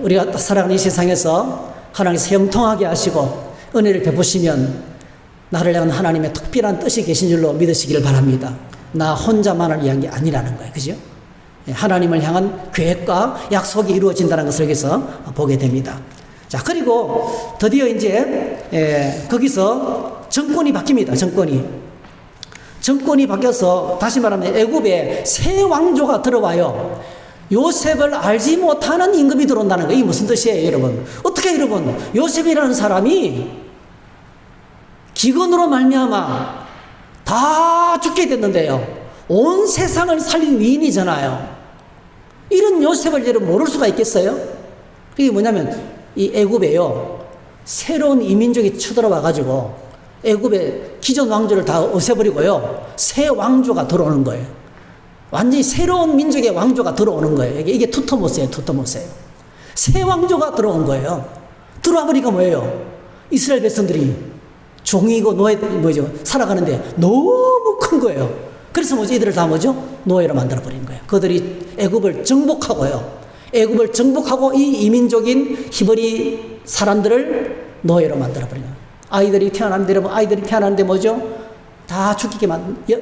우리가 살아가는 이 세상에서 하나님께서 형통하게 하시고 은혜를 베푸시면 나를 향한 하나님의 특별한 뜻이 계신 줄로 믿으시기를 바랍니다. 나 혼자만을 위한 게 아니라는 거예요. 그죠? 하나님을 향한 계획과 약속이 이루어진다는 것을 여기서 보게 됩니다. 자, 그리고 드디어 이제 거기서 정권이 바뀝니다. 정권이 바뀌어서 다시 말하면 애굽에 새 왕조가 들어와요. 요셉을 알지 못하는 임금이 들어온다는 거예요. 이게 무슨 뜻이에요, 여러분? 어떻게 여러분, 요셉이라는 사람이 기근으로 말미암아 다 죽게 됐는데요. 온 세상을 살린 위인이잖아요. 이런 요셉을 여러분 모를 수가 있겠어요? 그게 뭐냐면 이 애굽에요, 새로운 이민족이 쳐들어와가지고 애굽의 기존 왕조를 다 없애버리고요, 새 왕조가 들어오는 거예요. 완전히 새로운 민족의 왕조가 들어오는 거예요. 이게 투토모스예요. 새 왕조가 들어온 거예요. 들어와 보니까 뭐예요? 이스라엘 백성들이 종이고 살아가는데 너무 큰 거예요. 그래서 이들을 다 노예로 만들어 버리는 거예요. 그들이 애굽을 정복하고요. 애굽을 정복하고 이 이민족인 히브리 사람들을 노예로 만들어 버리는 거예요. 아이들이 태어나는데 다 죽이게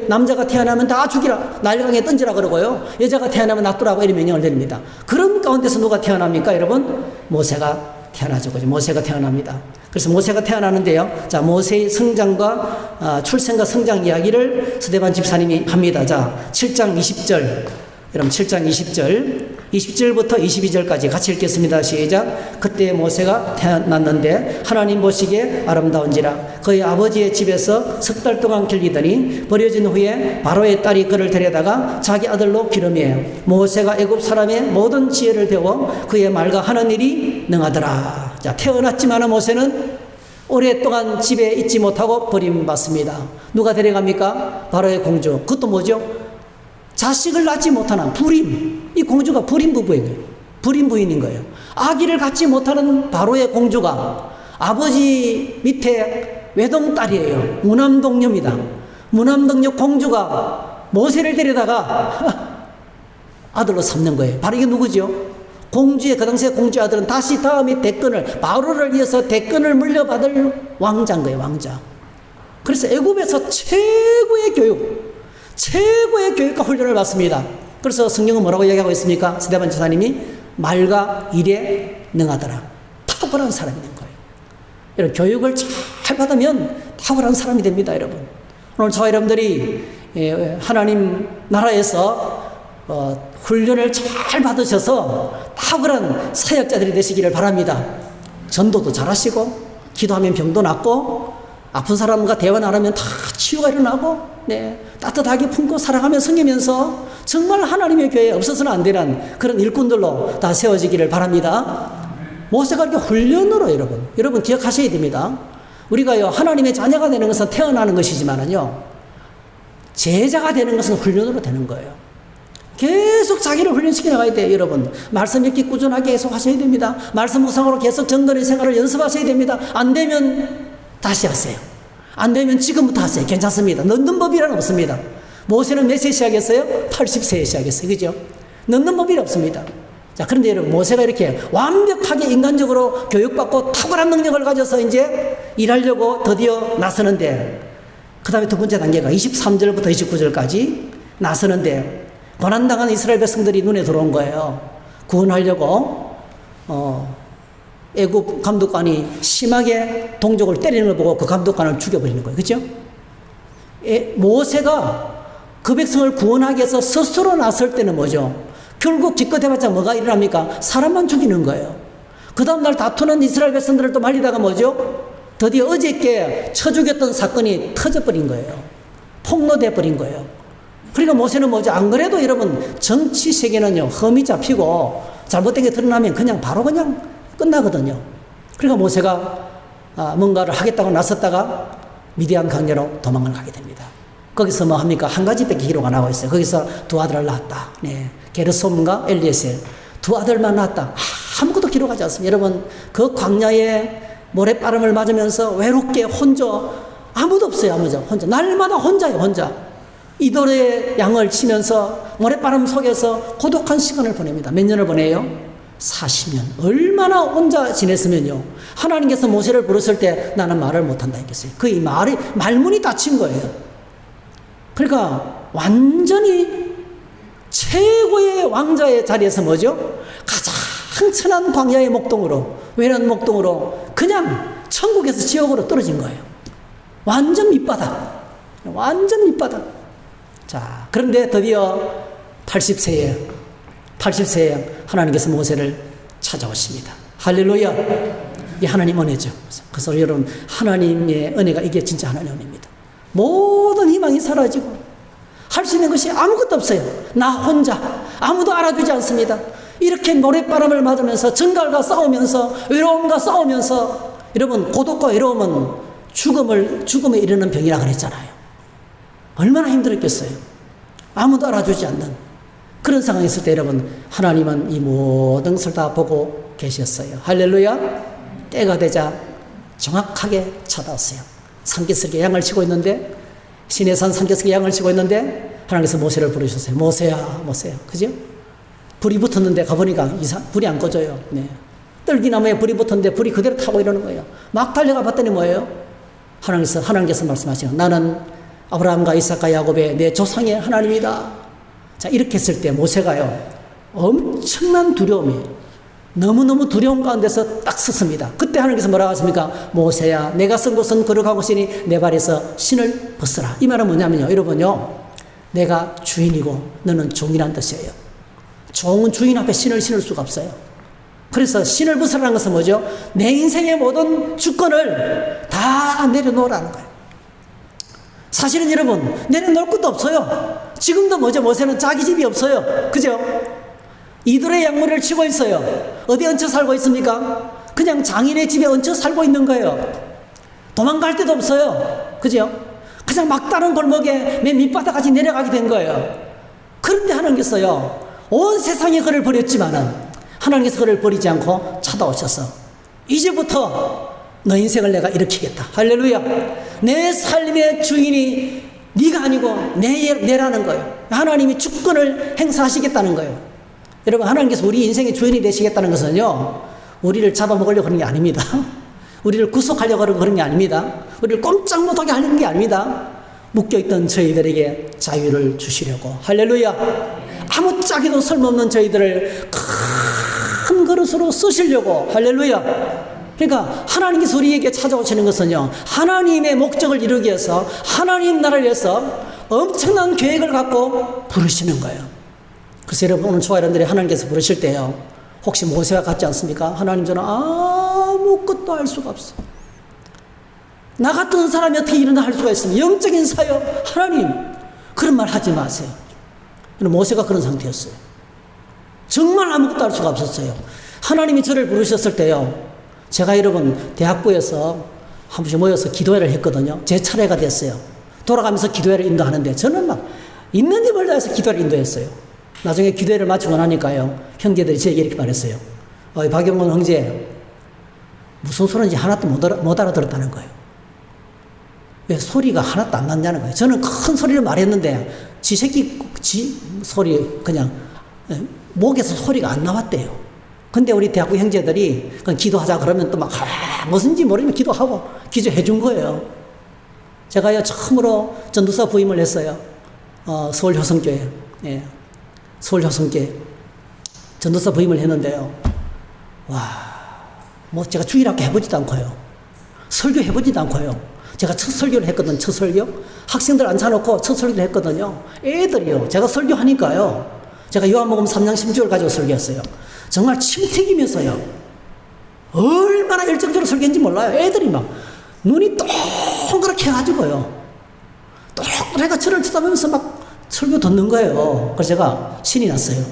남자가 태어나면 다 죽이라, 날강에 던지라 그러고요. 여자가 태어나면 놔두라고 이런 명령을 내립니다. 그런 가운데서 누가 태어납니까, 여러분? 모세가 태어나죠. 모세가 태어납니다. 그래서 모세가 태어나는데요. 자, 모세의 성장과 출생과 성장 이야기를 스데반 집사님이 합니다. 자, 7장 20절. 여러분 7장 20절부터 22절까지 같이 읽겠습니다. 시작. 그때 모세가 태어났는데 하나님 보시기에 아름다운지라 그의 아버지의 집에서 석 달 동안 길리더니 버려진 후에 바로의 딸이 그를 데려다가 자기 아들로 기르매 모세가 애굽 사람의 모든 지혜를 배워 그의 말과 하는 일이 능하더라. 자, 태어났지만 모세는 오랫동안 집에 있지 못하고 버림받습니다. 누가 데려갑니까? 바로의 공주. 그것도 뭐죠? 자식을 낳지 못하는 불임. 이 공주가 불임 부인인 거예요. 아기를 갖지 못하는 바로의 공주가 아버지 밑에 외동딸이에요. 무남동녀입니다. 무남동녀 공주가 모세를 데려다가 아들로 삼는 거예요. 바로 이게 누구죠? 그 당시에 공주의 아들은 다시 다음에 바로를 이어서 대권을 물려받을 왕자인 거예요. 왕자. 그래서 애굽에서 최고의 교육과 훈련을 받습니다. 그래서 성경은 뭐라고 이야기하고 있습니까? 스데반 지사님이 말과 일에 능하더라. 탁월한 사람이 된 거예요. 여러분, 교육을 잘 받으면 탁월한 사람이 됩니다, 여러분. 오늘 저와 여러분들이 하나님 나라에서 훈련을 잘 받으셔서 탁월한 사역자들이 되시기를 바랍니다. 전도도 잘하시고, 기도하면 병도 낫고, 아픈 사람과 대화 나누면 다 치유가 일어나고, 따뜻하게 품고 사랑하며 섬기면서 정말 하나님의 교회에 없어서는 안 되는 그런 일꾼들로 다 세워지기를 바랍니다. 모세가 이렇게 훈련으로 여러분 기억하셔야 됩니다. 우리가요, 하나님의 자녀가 되는 것은 태어나는 것이지만은요, 제자가 되는 것은 훈련으로 되는 거예요. 계속 자기를 훈련시켜 나가야 돼요, 여러분. 말씀 읽기 꾸준하게 계속 하셔야 됩니다. 말씀 묵상으로 계속 정돈의 생활을 연습하셔야 됩니다. 안 되면 다시 하세요. 안 되면 지금부터 하세요. 괜찮습니다. 넣는 법이란 없습니다. 모세는 몇 세에 시작했어요? 80세에 시작했어요. 그죠? 넣는 법이 없습니다. 자, 그런데 여러분, 모세가 이렇게 완벽하게 인간적으로 교육받고 탁월한 능력을 가져서 이제 일하려고 드디어 나서는데, 그 다음에 두 번째 단계가 23절부터 29절까지 나서는데, 고난당한 이스라엘 백성들이 눈에 들어온 거예요. 구원하려고, 애굽 감독관이 심하게 동족을 때리는 걸 보고 그 감독관을 죽여버리는 거예요. 그죠? 모세가 그 백성을 구원하기 위해서 스스로 나설 때는 뭐죠? 결국 기껏 해봤자 뭐가 일어납니까? 사람만 죽이는 거예요. 그 다음날 다투는 이스라엘 백성들을 또 말리다가 뭐죠? 드디어 어저께 쳐 죽였던 사건이 터져버린 거예요. 폭로돼 버린 거예요. 그러니까 모세는 뭐죠? 안 그래도 여러분, 정치 세계는요, 흠이 잡히고 잘못된 게 드러나면 바로 끝나거든요. 그러니까 모세가 뭔가를 하겠다고 나섰다가 미디안 강야로 도망을 가게 됩니다. 거기서 뭐 합니까? 한 가지밖에 기록 안 하고 있어요. 거기서 두 아들을 낳았다. 게르솜과 엘리에셀 두 아들만 낳았다. 아무것도 기록하지 않습니다. 여러분, 그 광야에 모래바람을 맞으면서 외롭게 혼자, 아무도 없어요. 혼자. 날마다 혼자예요. 이돌의 양을 치면서 모래바람 속에서 고독한 시간을 보냅니다. 몇 년을 보내요? 40년. 얼마나 혼자 지냈으면요, 하나님께서 모세를 부르실 때 나는 말을 못한다 했겠어요. 그 말문이 닫힌 거예요. 그러니까 완전히 최고의 왕자의 자리에서 뭐죠? 가장 천한 광야의 목동으로, 외난 목동으로 그냥 천국에서 지옥으로 떨어진 거예요. 완전 밑바닥. 완전 밑바닥. 자, 그런데 드디어 80세에 하나님께서 모세를 찾아오십니다. 할렐루야. 이 하나님 은혜죠. 그래서 여러분, 하나님의 은혜가 이게 진짜 하나님의 은혜입니다. 모든 희망이 사라지고 할 수 있는 것이 아무것도 없어요. 나 혼자. 아무도 알아주지 않습니다. 이렇게 모래바람을 맞으면서 정갈과 싸우면서 외로움과 싸우면서, 여러분, 고독과 외로움은 죽음에 이르는 병이라 그랬잖아요. 얼마나 힘들었겠어요. 아무도 알아주지 않는 그런 상황이 있을 때 여러분, 하나님은 이 모든 것을 다 보고 계셨어요. 할렐루야. 때가 되자 정확하게 찾아왔어요. 산기슭에 양을 치고 있는데, 시내산 산기슭에 양을 치고 있는데 하나님께서 모세를 부르셨어요. 모세야, 모세야. 그죠? 불이 붙었는데 가보니까 불이 안 꺼져요. 네. 떨기나무에 불이 붙었는데 불이 그대로 타고 이러는 거예요. 막 달려가 봤더니 뭐예요? 하나님께서 말씀하시는, 나는 아브라함과 이삭과 야곱의 내 조상의 하나님이다. 자, 이렇게 했을 때 모세가요, 엄청난 두려움이, 너무너무 두려움 가운데서 딱 섰습니다. 그때 하나님께서 뭐라고 하십니까? 모세야, 내가 쓴 곳은 거룩한 곳이니 내 발에서 신을 벗어라. 이 말은 뭐냐면요, 여러분요, 내가 주인이고 너는 종이란 뜻이에요. 종은 주인 앞에 신을 신을 수가 없어요. 그래서 신을 벗으라는 것은 뭐죠? 내 인생의 모든 주권을 다 내려놓으라는 거예요. 사실은 여러분, 내려놓을 것도 없어요. 지금도 뭐죠? 모세는 자기 집이 없어요. 그죠? 이들의 양무리를 치고 있어요. 어디 얹혀 살고 있습니까? 그냥 장인의 집에 얹혀 살고 있는 거예요. 도망갈 데도 없어요. 그죠? 그냥 막다른 골목에 맨 밑바닥까지 내려가게 된 거예요. 그런데 하나님께서요, 온 세상이 그를 버렸지만은 하나님께서 그를 버리지 않고 찾아오셔서, 이제부터 너 인생을 내가 일으키겠다. 할렐루야. 내 삶의 주인이 네가 아니고 내라는 거예요. 하나님이 주권을 행사하시겠다는 거예요. 여러분, 하나님께서 우리 인생의 주인이 되시겠다는 것은요, 우리를 잡아먹으려고 그런 게 아닙니다. 우리를 구속하려고 그런 게 아닙니다. 우리를 꼼짝 못하게 하려는 게 아닙니다. 묶여있던 저희들에게 자유를 주시려고. 할렐루야. 아무짝에도 쓸모없는 저희들을 큰 그릇으로 쓰시려고. 할렐루야. 그러니까 하나님께서 우리에게 찾아오시는 것은요, 하나님의 목적을 이루기 위해서, 하나님 나라를 위해서 엄청난 계획을 갖고 부르시는 거예요. 그래서 여러분, 오늘 초아 여러분들이 하나님께서 부르실 때요, 혹시 모세와 같지 않습니까? 하나님, 저는 아무것도 할 수가 없어. 나 같은 사람이 어떻게 이런 일 할 수가 있습니까? 영적인 사역, 하나님, 그런 말 하지 마세요. 모세가 그런 상태였어요. 정말 아무것도 할 수가 없었어요. 하나님이 저를 부르셨을 때요, 제가 여러분 대학부에서 한 번씩 모여서 기도회를 했거든요. 제 차례가 됐어요. 돌아가면서 기도회를 인도하는데 저는 막 있는 힘을 다해서 기도회를 인도했어요. 나중에 기도회를 마치고 나니까요, 형제들이 제게 이렇게 말했어요. 박영원 형제, 무슨 소리인지 하나도 못 알아들었다는 거예요. 왜 소리가 하나도 안 났냐는 거예요. 저는 큰 소리를 말했는데 지 소리, 그냥 목에서 소리가 안 나왔대요. 근데 우리 대학부 형제들이 그냥 기도하자 그러면 또 막 무슨지 모르지만 기도하고 기도해 준 거예요. 제가요, 처음으로 전도사 부임을 했어요. 서울 효성교회. 예. 서울 효성교회 전도사 부임을 했는데요, 뭐 제가 주일학교 해보지도 않고요, 설교 해보지도 않고요, 제가 첫 설교를 했거든요. 첫 설교, 학생들 앉혀놓고 첫 설교를 했거든요. 애들이요, 제가 설교하니까요, 제가 요한복음 3장 10절 가지고 설교했어요. 정말 침 튀기면서요, 얼마나 열정적으로 설교했는지 몰라요. 애들이 막 눈이 동그랗게 해가지고요, 동그랗게 저를 쳐다보면서 막 설교 듣는 거예요. 그래서 제가 신이 났어요.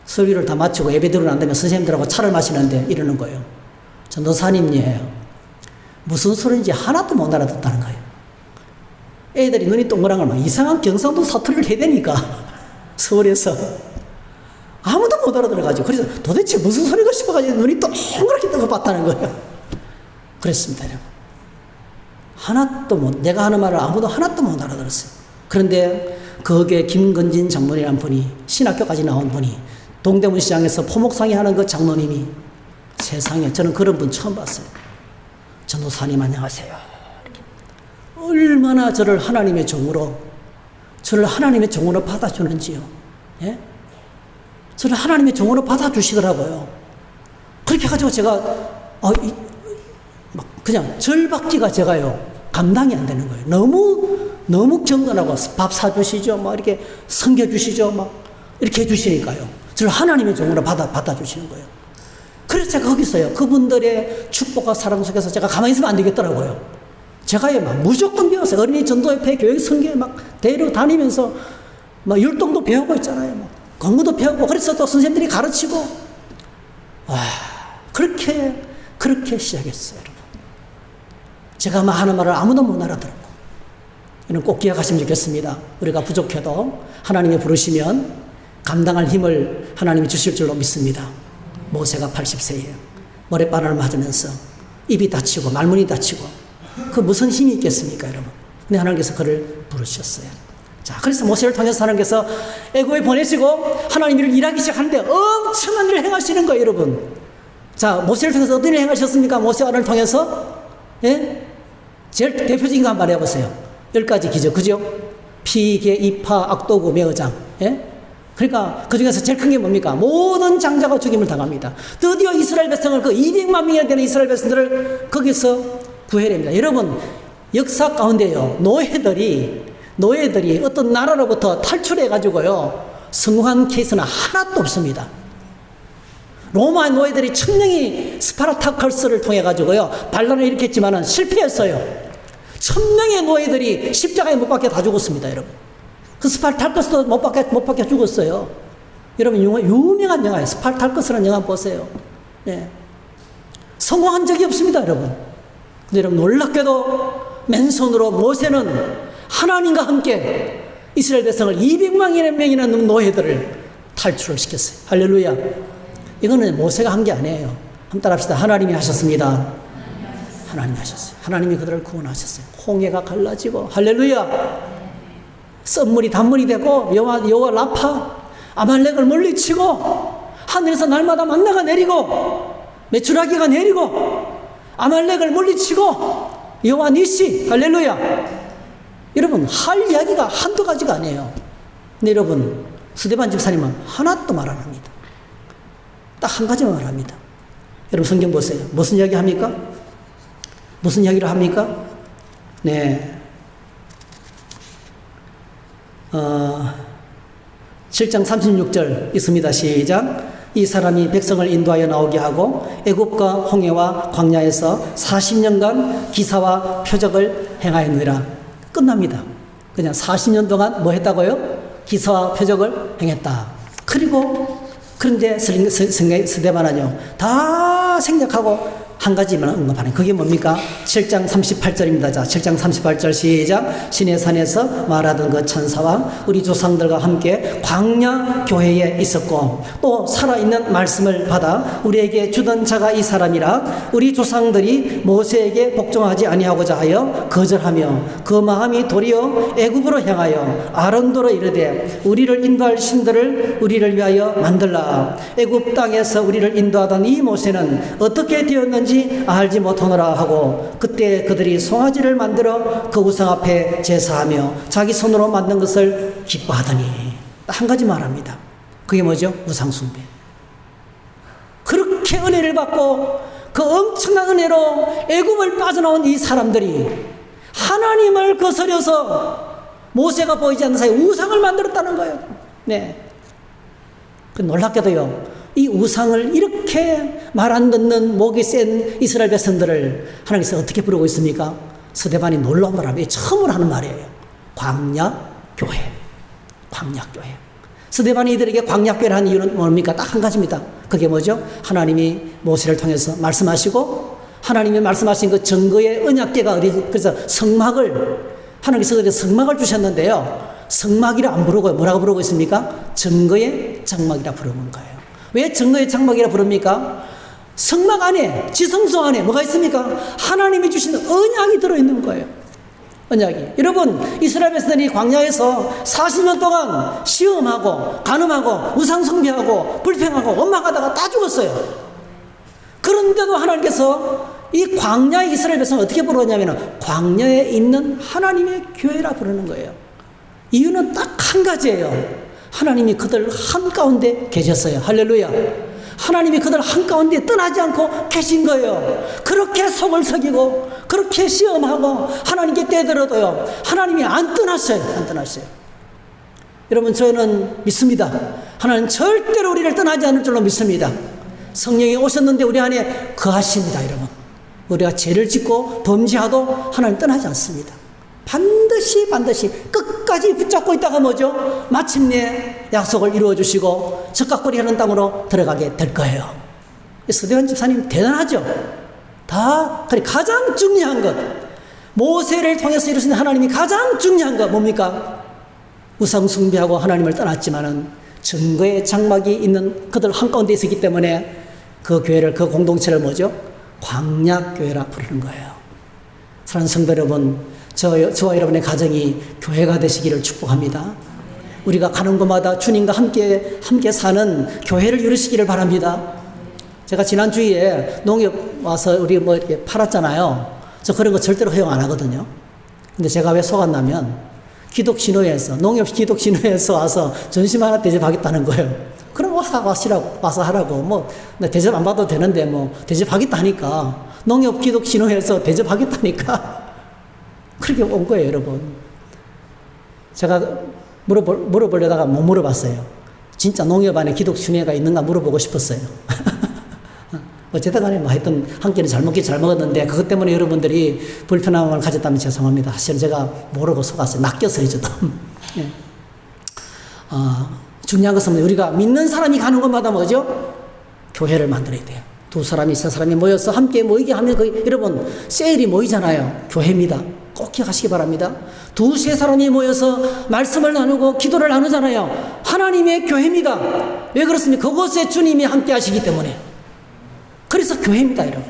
설교를 다 마치고 예배 드리고 난 다음에 선생님들하고 차를 마시는데 이러는 거예요. 전도사님이에요, 무슨 소리인지 하나도 못 알아듣다는 거예요. 애들이 눈이 동그란 걸 막 이상한 경상도 사투리를 해대니까 서울에서 아무도 못 알아들어가지고, 그래서 도대체 무슨 소리가 싶어가지고 눈이 동그랗게 뜨고 봤다는 거예요. 그랬습니다, 여러분. 내가 하는 말을 아무도 하나도 못 알아들었어요. 그런데 거기에 김건진 장로님이라는 분이, 신학교까지 나온 분이, 동대문 시장에서 포목상에 하는 그 장로님이, 세상에 저는 그런 분 처음 봤어요. 전도사님 안녕하세요. 얼마나 저를 하나님의 종으로 받아주는지요. 예? 저를 하나님의 종으로 받아주시더라고요. 그렇게 해가지고 제가, 그냥 절박지가 제가요, 감당이 안 되는 거예요. 너무 경건하고 밥 사주시죠. 막 이렇게 섬겨주시죠. 막 이렇게 해주시니까요. 저를 하나님의 종으로 받아주시는 거예요. 그래서 제가 거기서요. 그분들의 축복과 사랑 속에서 제가 가만히 있으면 안 되겠더라고요. 제가 막 무조건 배웠어요. 어린이 전도협회 교육 선교에 막 데려다니면서 막 율동도 배우고 있잖아요. 막 공부도 배우고 그래서 또 선생님들이 가르치고 그렇게 시작했어요. 여러분. 제가 막 하는 말을 아무도 못 알아들었고 이는 꼭 기억하시면 좋겠습니다. 우리가 부족해도 하나님이 부르시면 감당할 힘을 하나님이 주실 줄로 믿습니다. 모세가 80세에 모래바람을 맞으면서 입이 다치고 말문이 다치고 그 무슨 힘이 있겠습니까, 여러분? 근데 하나님께서 그를 부르셨어요. 자, 그래서 모세를 통해서 하나님께서 애굽에 보내시고 하나님 일을 일하기 시작하는데 엄청난 일을 행하시는 거예요, 여러분. 자, 모세를 통해서 어떤 일을 행하셨습니까? 모세를 통해서 예? 제일 대표적인 거 한번 말해보세요. 10가지 기적, 그죠? 피, 개, 이파, 악도구, 매어장. 예? 그러니까 그 중에서 제일 큰 게 뭡니까? 모든 장자가 죽임을 당합니다. 드디어 이스라엘 백성을 그 200만 명이 되는 이스라엘 백성들을 거기서 구해냅니다. 여러분, 역사 가운데요, 노예들이 어떤 나라로부터 탈출해가지고요, 성공한 케이스는 하나도 없습니다. 로마 노예들이 천명이 스파르타커스를 통해가지고요, 반란을 일으켰지만은 실패했어요. 1000명의 노예들이 십자가에 못 박혀 다 죽었습니다, 여러분. 그 스파르타커스도 못 박혀 죽었어요. 여러분, 유명한 영화예요. 스파르타커스라는 영화 보세요. 네. 성공한 적이 없습니다, 여러분. 근데 여러분, 놀랍게도 맨손으로 모세는 하나님과 함께 이스라엘 백성을 200만 명이나 넘는 노예들을 탈출을 시켰어요. 할렐루야. 이거는 모세가 한 게 아니에요. 한번 따라합시다. 하나님이 하셨습니다. 하나님이 하셨어요. 하나님이 그들을 구원하셨어요. 홍해가 갈라지고, 할렐루야. 썸물이 단물이 되고, 여호와 라파 아말렉을 물리치고, 하늘에서 날마다 만나가 내리고, 메추라기가 내리고, 아말렉을 물리치고, 여호와 니시, 할렐루야. 여러분, 할 이야기가 한두 가지가 아니에요. 근데 여러분, 스데반 집사님은 하나도 말 안 합니다. 딱 한 가지만 말합니다. 여러분, 성경 보세요. 무슨 이야기 합니까? 무슨 이야기를 합니까? 네. 7장 36절 있습니다. 시작. 이 사람이 백성을 인도하여 나오게 하고 애굽과 홍해와 광야에서 40년간 기사와 표적을 행하였느니라. 끝납니다. 그냥 40년 동안 뭐 했다고요? 기사와 표적을 행했다. 그런데 스데반은요, 다 생략하고 한 가지만 언급하는, 그게 뭡니까? 7장 38절입니다. 자, 7장 38절 시작. 시내산에서 말하던 그 천사와 우리 조상들과 함께 광야 교회에 있었고 또 살아있는 말씀을 받아 우리에게 주던 자가 이 사람이라. 우리 조상들이 모세에게 복종하지 아니하고자 하여 거절하며 그 마음이 도리어 애굽으로 향하여 아론도로 이르되 우리를 인도할 신들을 우리를 위하여 만들라. 애굽 땅에서 우리를 인도하던 이 모세는 어떻게 되었는지 알지 못하노라 하고 그때 그들이 송아지를 만들어 그 우상 앞에 제사하며 자기 손으로 만든 것을 기뻐하더니. 한 가지 말합니다. 그게 뭐죠? 우상 숭배. 그렇게 은혜를 받고 그 엄청난 은혜로 애굽을 빠져나온 이 사람들이 하나님을 거스려서 모세가 보이지 않는 사이에 우상을 만들었다는 거예요. 네. 놀랍게도요, 이 우상을 이렇게 말 안 듣는 목이 센 이스라엘 백성들을 하나님께서 어떻게 부르고 있습니까? 스데반이 놀라운 말합니다. 처음으로 하는 말이에요. 광야교회. 광야교회. 스데반이 이들에게 광야교회를 한 이유는 뭡니까? 딱 한 가지입니다. 그게 뭐죠? 하나님이 모세를 통해서 말씀하시고 하나님이 말씀하신 그 증거의 언약궤가 그래서 성막을, 하나님께서 그래서 성막을 주셨는데요, 성막이라 안 부르고 뭐라고 부르고 있습니까? 증거의 장막이라 부르는 거예요. 왜 증거의 장막이라 부릅니까? 성막 안에, 지성소 안에 뭐가 있습니까? 하나님이 주신 언약이 들어있는 거예요. 언약이. 여러분, 이스라엘 백성들이 광야에서 40년 동안 시험하고 간음하고 우상 숭배하고 불평하고 원망하다가 다 죽었어요. 그런데도 하나님께서 이 광야의 이스라엘 백성을 어떻게 부르냐면 광야에 있는 하나님의 교회라 부르는 거예요. 이유는 딱 한 가지예요. 하나님이 그들 한가운데 계셨어요. 할렐루야. 하나님이 그들 한가운데 떠나지 않고 계신 거예요. 그렇게 속을 썩이고 그렇게 시험하고 하나님께 떼들어도요, 하나님이 안 떠났어요. 안 떠났어요. 여러분, 저는 믿습니다. 하나님 절대로 우리를 떠나지 않을 줄로 믿습니다. 성령이 오셨는데 우리 안에 거하십니다. 여러분, 우리가 죄를 짓고 범죄하도 하나님 떠나지 않습니다. 반드시 끝까지 붙잡고 있다가 뭐죠? 마침내 약속을 이루어 주시고 적각거리 하는 땅으로 들어가게 될 거예요. 스데반 집사님 대단하죠? 다 그래. 가장 중요한 것, 모세를 통해서 이루신 하나님이 가장 중요한 것 뭡니까? 우상 숭배하고 하나님을 떠났지만은 증거의 장막이 있는 그들 한가운데 있었기 때문에 그 교회를, 그 공동체를 뭐죠? 광야교회라 부르는 거예요. 사랑하는 성도 여러분, 저와 여러분의 가정이 교회가 되시기를 축복합니다. 우리가 가는 곳마다 주님과 함께 사는 교회를 이루시기를 바랍니다. 제가 지난주에 농협 와서 우리 뭐 이렇게 팔았잖아요. 저 그런 거 절대로 허용 안 하거든요. 근데 제가 왜 속았냐면, 기독신호회에서, 농협 기독신호회에서 와서 전심 하나 대접하겠다는 거예요. 그럼 와서 하라고. 뭐, 대접 안 받아도 되는데, 뭐, 대접하겠다 하니까, 농협 기독신호회에서 대접하겠다니까. 그렇게 온 거예요, 여러분. 제가 물어보려다가 못 물어봤어요. 진짜 농협 안에 기독신호회가 있는가 물어보고 싶었어요. 어쨌든 간에 뭐 하여튼 한 끼는 잘 먹었는데 그것 때문에 여러분들이 불편함을 가졌다면 죄송합니다. 사실은 제가 모르고 속았어요. 낚였어요, 저도. 예. 중요한 것은 우리가 믿는 사람이 가는 곳마다 뭐죠? 교회를 만들어야 돼요. 두 사람이, 세 사람이 모여서 함께 모이게 하면 여러분, 세일이 모이잖아요. 교회입니다. 꼭 기억하시기 바랍니다. 두세 사람이 모여서 말씀을 나누고 기도를 나누잖아요. 하나님의 교회입니다. 왜 그렇습니까? 그곳에 주님이 함께 하시기 때문에. 그래서 교회입니다, 여러분.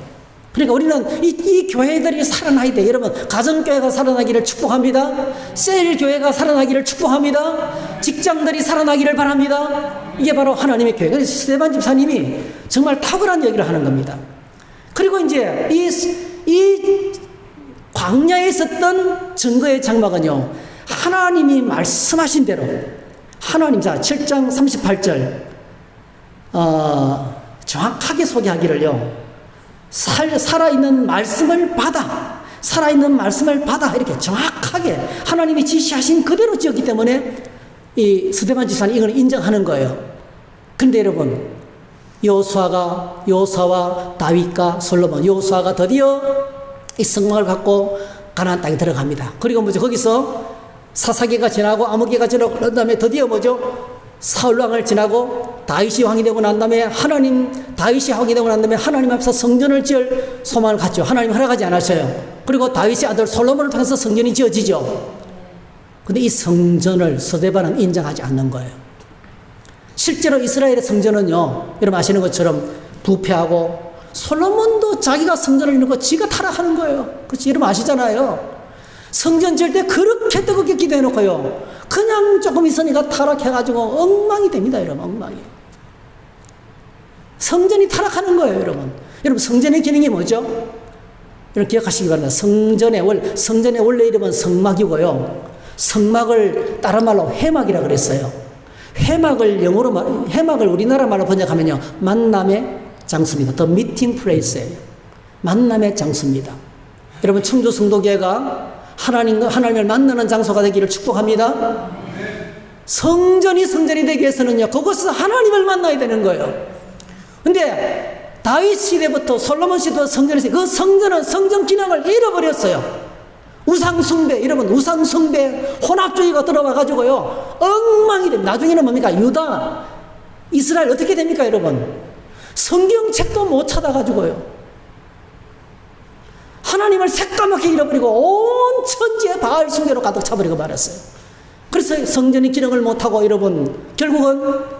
그러니까 우리는 이 교회들이 살아나야 돼요. 여러분, 가정교회가 살아나기를 축복합니다. 셀교회가 살아나기를 축복합니다. 직장들이 살아나기를 바랍니다. 이게 바로 하나님의 교회. 그래서 스데반 집사님이 정말 탁월한 얘기를 하는 겁니다. 그리고 이제 이 광야에 있었던 증거의 장막은요, 하나님이 말씀하신 대로, 하나님, 자, 7장 38절, 정확하게 소개하기를요, 살아있는 말씀을 받아, 이렇게 정확하게 하나님이 지시하신 그대로 지었기 때문에 이 스데반 집사는 이걸 인정하는 거예요. 그런데 여러분, 여호수아와 다윗과 솔로몬, 여호수아가 드디어 이 성막을 갖고 가나안 땅에 들어갑니다. 그리고 뭐죠? 거기서 사사기가 지나고 아무개가 지나고 그런 다음에 드디어 뭐죠? 사울 왕을 지나고 다윗이 왕이 되고 난 다음에 다윗이 왕이 되고 난 다음에 하나님 앞에서 성전을 지을 소망을 갖죠. 하나님 허락하지 않았어요. 그리고 다윗의 아들 솔로몬을 통해서 성전이 지어지죠. 근데 이 성전을 스데반은 인정하지 않는 거예요. 실제로 이스라엘의 성전은요, 여러분 아시는 것처럼 부패하고, 솔로몬도 자기가 성전을 이루고 지가 타락하는 거예요. 그렇지? 여러분 아시잖아요. 성전 지을 때 그렇게 뜨겁게 기도해놓고요, 그냥 조금 있으니까 타락해가지고 엉망이 됩니다, 여러분. 엉망이. 성전이 타락하는 거예요, 여러분. 여러분, 성전의 기능이 뭐죠? 여러분 기억하시기 바랍니다. 성전의 원래 이름은 성막이고요, 성막을 다른 말로 회막이라고 그랬어요. 회막을 우리나라 말로 번역하면요, 만남의 장소입니다. The meeting place예요. 만남의 장소입니다. 여러분, 청주 성도교회가 하나님을 만나는 장소가 되기를 축복합니다. 성전이 되기 위해서는요, 그곳에서 하나님을 만나야 되는 거예요. 근데 다윗 시대부터 솔로몬 시대부터 성전에서 그 성전 기능을 잃어버렸어요. 우상숭배, 여러분, 우상숭배, 혼합주의가 들어와가지고요, 엉망이 됩니다. 나중에는 뭡니까? 유다, 이스라엘 어떻게 됩니까, 여러분? 성경책도 못 찾아가지고요, 하나님을 새까맣게 잃어버리고 온 천지에 바알 숭배로 가득 차버리고 말았어요. 그래서 성전이 기능을 못하고 여러분, 결국은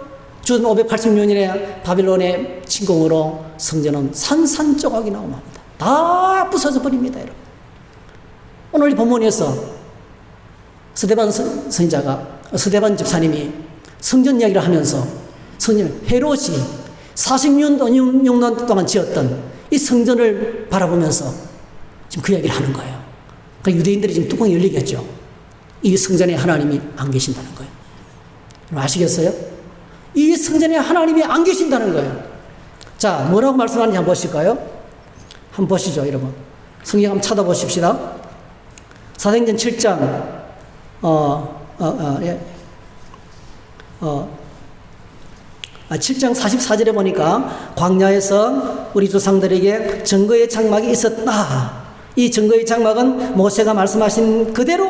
주전 586년에 바빌론의 침공으로 성전은 산산조각이 나오고 맙니다. 다 부서져 버립니다, 여러분. 오늘 이 본문에서 스데반 집사님이 성전 이야기를 하면서 성전 헤롯이 46년 동안 지었던 이 성전을 바라보면서 지금 그 이야기를 하는 거예요. 그러니까 유대인들이 지금 뚜껑이 열리겠죠. 이 성전에 하나님이 안 계신다는 거예요. 아시겠어요? 이 성전에 하나님이 안 계신다는 거예요. 자, 뭐라고 말씀하는지 한번 보실까요? 한번 보시죠, 여러분. 성경 한번 찾아보십시다. 사도행전 7장, 7장 44절에 보니까 광야에서 우리 조상들에게 증거의 장막이 있었다. 이 증거의 장막은 모세가 말씀하신 그대로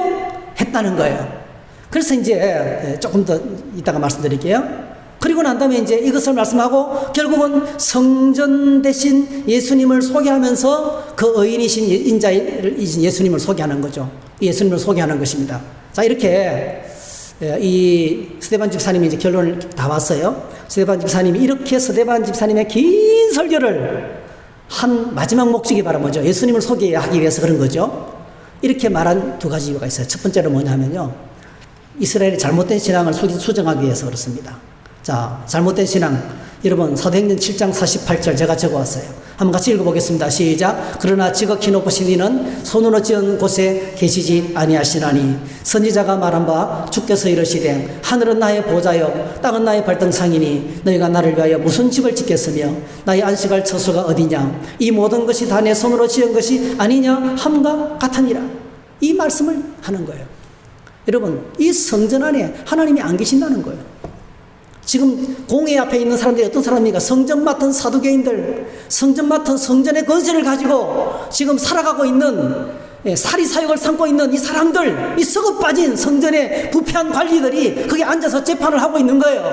했다는 거예요. 그래서 이제 조금 더 이따가 말씀드릴게요. 그리고 난 다음에 이제 이것을 말씀하고 결국은 성전 대신 예수님을 소개하면서 그 의인이신 인자이신 예수님을 소개하는 거죠. 예수님을 소개하는 것입니다. 자, 이렇게 이 스데반 집사님이 이제 결론을 다 왔어요. 스데반 집사님이 이렇게 스데반 집사님의 긴 설교를 한 마지막 목적이 바로 뭐죠? 예수님을 소개하기 위해서 그런 거죠. 이렇게 말한 두 가지 이유가 있어요. 첫 번째로 뭐냐면요, 이스라엘의 잘못된 신앙을 수정하기 위해서 그렇습니다. 자, 잘못된 신앙, 여러분 사도행전 7장 48절 제가 적어왔어요. 한번 같이 읽어보겠습니다. 시작. 그러나 지극히 높으신 이는 손으로 지은 곳에 계시지 아니하시나니 선지자가 말한 바 주께서 이르시되 하늘은 나의 보좌요 땅은 나의 발등상이니 너희가 나를 위하여 무슨 집을 짓겠으며 나의 안식할 처소가 어디냐. 이 모든 것이 다 내 손으로 지은 것이 아니냐 함과 같으니라. 이 말씀을 하는 거예요. 여러분, 이 성전 안에 하나님이 안 계신다는 거예요. 지금 공회 앞에 있는 사람들이 어떤 사람입니까? 성전 맡은 사두개인들, 성전 맡은 성전의 권세를 가지고 지금 살아가고 있는, 사리사욕을 삼고 있는 이 사람들, 이 썩어 빠진 성전의 부패한 관리들이 거기 앉아서 재판을 하고 있는 거예요.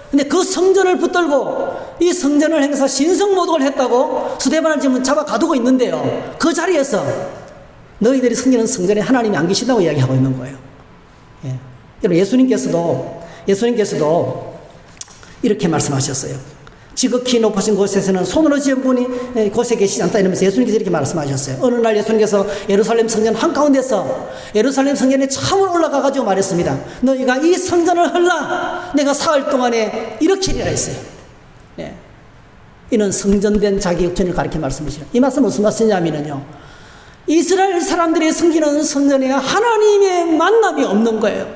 근데 그 성전을 붙들고 이 성전을 행해서 신성모독을 했다고 스데반을 지금 잡아 가두고 있는데요, 그 자리에서 너희들이 섬기는 성전에 하나님이 안 계신다고 이야기하고 있는 거예요. 예. 여러분, 예수님께서도 이렇게 말씀하셨어요. 지극히 높으신 곳에서는 손으로 지은 분이 곳에 계시지 않다 이러면서 예수님께서 이렇게 말씀하셨어요. 어느 날 예수님께서 예루살렘 성전 한가운데서 예루살렘 성전에 처음으로 올라가가지고 말했습니다. 너희가 이 성전을 헐라 내가 사흘 동안에 일으키리라 했어요. 네. 이는 성전된 자기 육체를 가리켜 말씀하시라. 이 말씀은 무슨 말씀이냐면요, 이스라엘 사람들이 섬기는 성전에 하나님의 만남이 없는 거예요.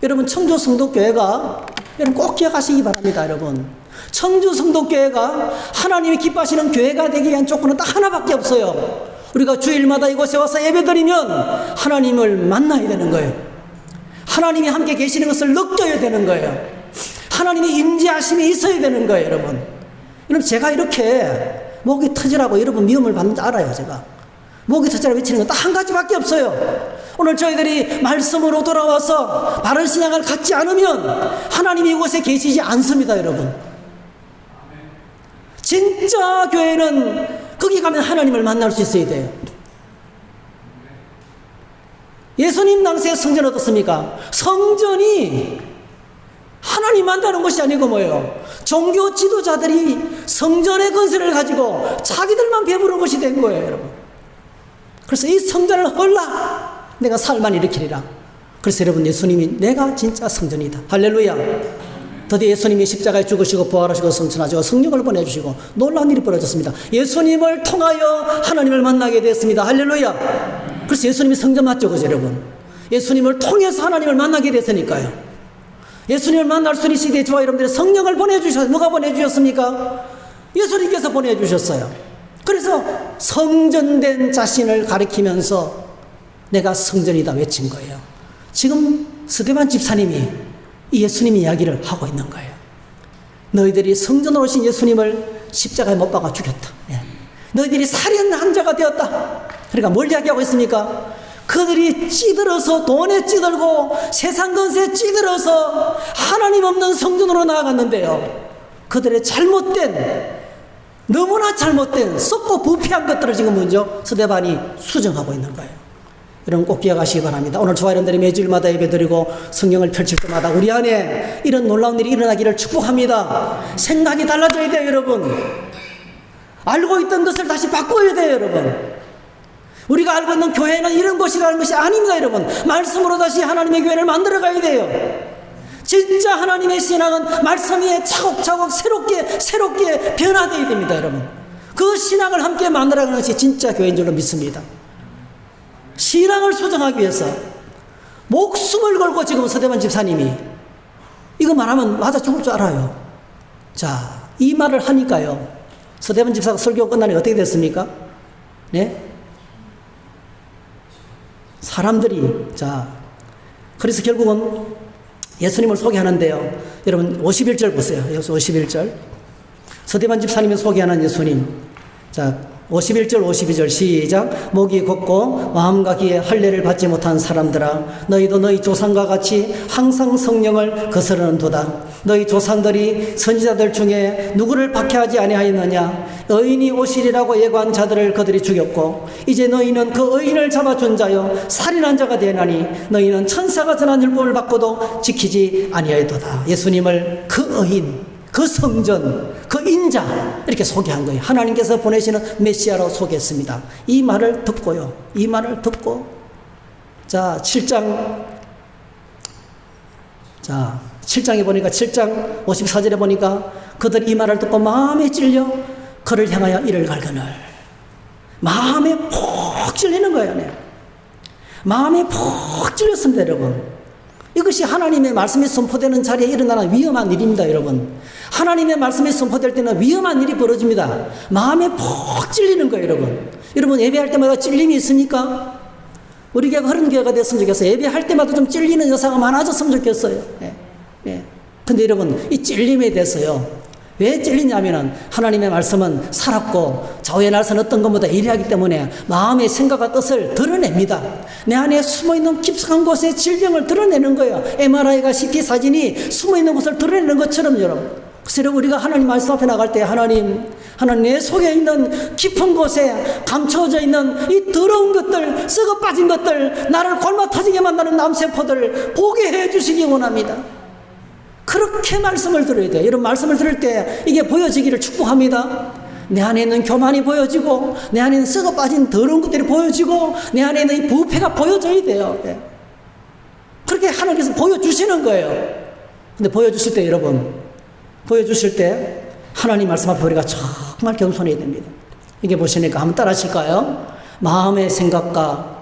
여러분, 청주 성도교회가, 여러분 꼭 기억하시기 바랍니다. 여러분, 청주 성도교회가 하나님이 기뻐하시는 교회가 되기 위한 조건은 딱 하나밖에 없어요. 우리가 주일마다 이곳에 와서 예배드리면 하나님을 만나야 되는 거예요. 하나님이 함께 계시는 것을 느껴야 되는 거예요. 하나님의 임재하심이 있어야 되는 거예요. 여러분, 제가 이렇게 목이 터지라고 여러분 미움을 받는 줄 알아요. 제가 목이 터지라고 외치는 건 딱 한 가지밖에 없어요. 오늘 저희들이 말씀으로 돌아와서 바른 신앙을 갖지 않으면 하나님이 이곳에 계시지 않습니다. 여러분, 진짜 교회는 거기 가면 하나님을 만날 수 있어야 돼요. 예수님 당시의 성전 어떻습니까? 성전이 하나님 만나는 것이 아니고 뭐예요? 종교 지도자들이 성전의 건설을 가지고 자기들만 배부른 것이 된 거예요. 여러분, 그래서 이 성전을 헐라 내가 사흘만 일으키리라. 그래서 여러분, 예수님이 내가 진짜 성전이다. 할렐루야. 드디어 예수님이 십자가에 죽으시고 부활하시고 성천하시고 성령을 보내주시고 놀라운 일이 벌어졌습니다. 예수님을 통하여 하나님을 만나게 됐습니다. 할렐루야. 그래서 예수님이 성전 맞죠, 그죠 여러분? 예수님을 통해서 하나님을 만나게 됐으니까요. 예수님을 만날 수 있는 시대에 저와 여러분들이 성령을 보내주셨어요. 누가 보내주셨습니까? 예수님께서 보내주셨어요. 그래서 성전된 자신을 가리키면서 내가 성전이다 외친 거예요. 지금 스데반 집사님이 이 예수님 이야기를 하고 있는 거예요. 너희들이 성전으로 오신 예수님을 십자가에 못 박아 죽였다. 너희들이 살인한 자가 되었다. 그러니까 뭘 이야기하고 있습니까? 그들이 찌들어서 돈에 찌들고 세상 것에 찌들어서 하나님 없는 성전으로 나아갔는데요, 그들의 잘못된, 너무나 잘못된 썩고 부패한 것들을 지금 먼저 스데반이 수정하고 있는 거예요. 여러분 꼭 기억하시기 바랍니다. 오늘 저와 여러분들이 매주일마다 예배드리고 성경을 펼칠 때마다 우리 안에 이런 놀라운 일이 일어나기를 축복합니다. 생각이 달라져야 돼요. 여러분, 알고 있던 것을 다시 바꿔야 돼요. 여러분, 우리가 알고 있는 교회는 이런 것이라는 것이 아닙니다. 여러분, 말씀으로 다시 하나님의 교회를 만들어 가야 돼요. 진짜 하나님의 신앙은 말씀 위에 차곡차곡 새롭게 변화되어야 됩니다. 여러분, 그 신앙을 함께 만들어가는 것이 진짜 교회인 줄로 믿습니다. 신앙을 수정하기 위해서 목숨을 걸고 지금 스데반 집사님이 이거 말하면 맞아 죽을 줄 알아요. 자, 이 말을 하니까요, 서대반 집사가 설교 끝나니까 어떻게 됐습니까? 네? 사람들이, 자, 그래서 결국은 예수님을 소개하는데요. 여러분, 51절 보세요. 여기서 51절. 서대반 집사님이 소개하는 예수님. 자, 51절, 52절 시작. 목이 곱고 마음과 귀에 할례를 받지 못한 사람들아, 너희도 너희 조상과 같이 항상 성령을 거스르는도다. 너희 조상들이 선지자들 중에 누구를 박해하지 아니하였느냐? 의인이 오시리라고 예고한 자들을 그들이 죽였고, 이제 너희는 그 의인을 잡아준 자여 살인한 자가 되나니 너희는 천사가 전한 율법을 받고도 지키지 아니하였도다. 예수님을 그 의인, 그 성전, 그 인자, 이렇게 소개한 거예요. 하나님께서 보내시는 메시아로 소개했습니다. 이 말을 듣고요. 이 말을 듣고, 자, 7장에 보니까, 7장 54절에 보니까, 그들이 이 말을 듣고 마음에 찔려 그를 향하여 이를 갈거늘. 마음에 푹 찔리는 거예요. 네. 마음에 푹 찔렸습니다, 여러분. 이것이 하나님의 말씀이 선포되는 자리에 일어나는 위험한 일입니다, 여러분. 하나님의 말씀이 선포될 때는 위험한 일이 벌어집니다. 마음에 푹 찔리는 거예요, 여러분. 여러분, 예배할 때마다 찔림이 있습니까? 우리 교회가 그런 교회가 됐으면 좋겠어요. 예배할 때마다 좀 찔리는 여사가 많아졌으면 좋겠어요. 근데 여러분, 이 찔림에 대해서요, 왜 찔리냐면은 하나님의 말씀은 살았고 좌우의 날선 어떤 것보다 예리하기 때문에 마음의 생각과 뜻을 드러냅니다. 내 안에 숨어있는 깊숙한 곳에 질병을 드러내는 거예요. MRI가 CT 사진이 숨어있는 곳을 드러내는 것처럼 여러분. 그래서 여러분, 우리가 하나님 말씀 앞에 나갈 때 하나님 내 속에 있는 깊은 곳에 감춰져 있는 이 더러운 것들, 썩어 빠진 것들, 나를 골마 터지게 만드는 남세포들 보게 해주시기 원합니다. 그렇게 말씀을 들어야 돼요. 이런 말씀을 들을 때 이게 보여지기를 축복합니다. 내 안에 있는 교만이 보여지고, 내 안에 있는 썩어 빠진 더러운 것들이 보여지고, 내 안에 있는 이 부패가 보여져야 돼요. 그렇게 하나님께서 보여주시는 거예요. 근데 보여주실 때, 여러분, 보여주실 때 하나님 말씀 앞에 우리가 정말 겸손해야 됩니다. 이게 보시니까 한번 따라 하실까요? 마음의 생각과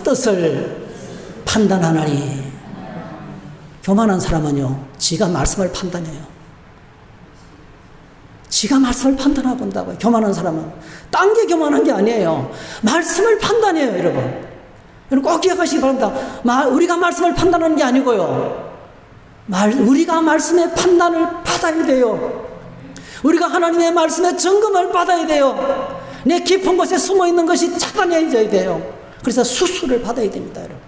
뜻을 판단하나니. 교만한 사람은요, 지가 말씀을 판단해요. 지가 말씀을 판단하고 본다고요. 교만한 사람은. 딴 게 교만한 게 아니에요. 말씀을 판단해요, 여러분. 여러분 꼭 기억하시기 바랍니다. 우리가 말씀을 판단하는 게 아니고요. 우리가 말씀의 판단을 받아야 돼요. 우리가 하나님의 말씀의 점검을 받아야 돼요. 내 깊은 곳에 숨어있는 것이 찾아내야 돼요. 그래서 수술을 받아야 됩니다, 여러분.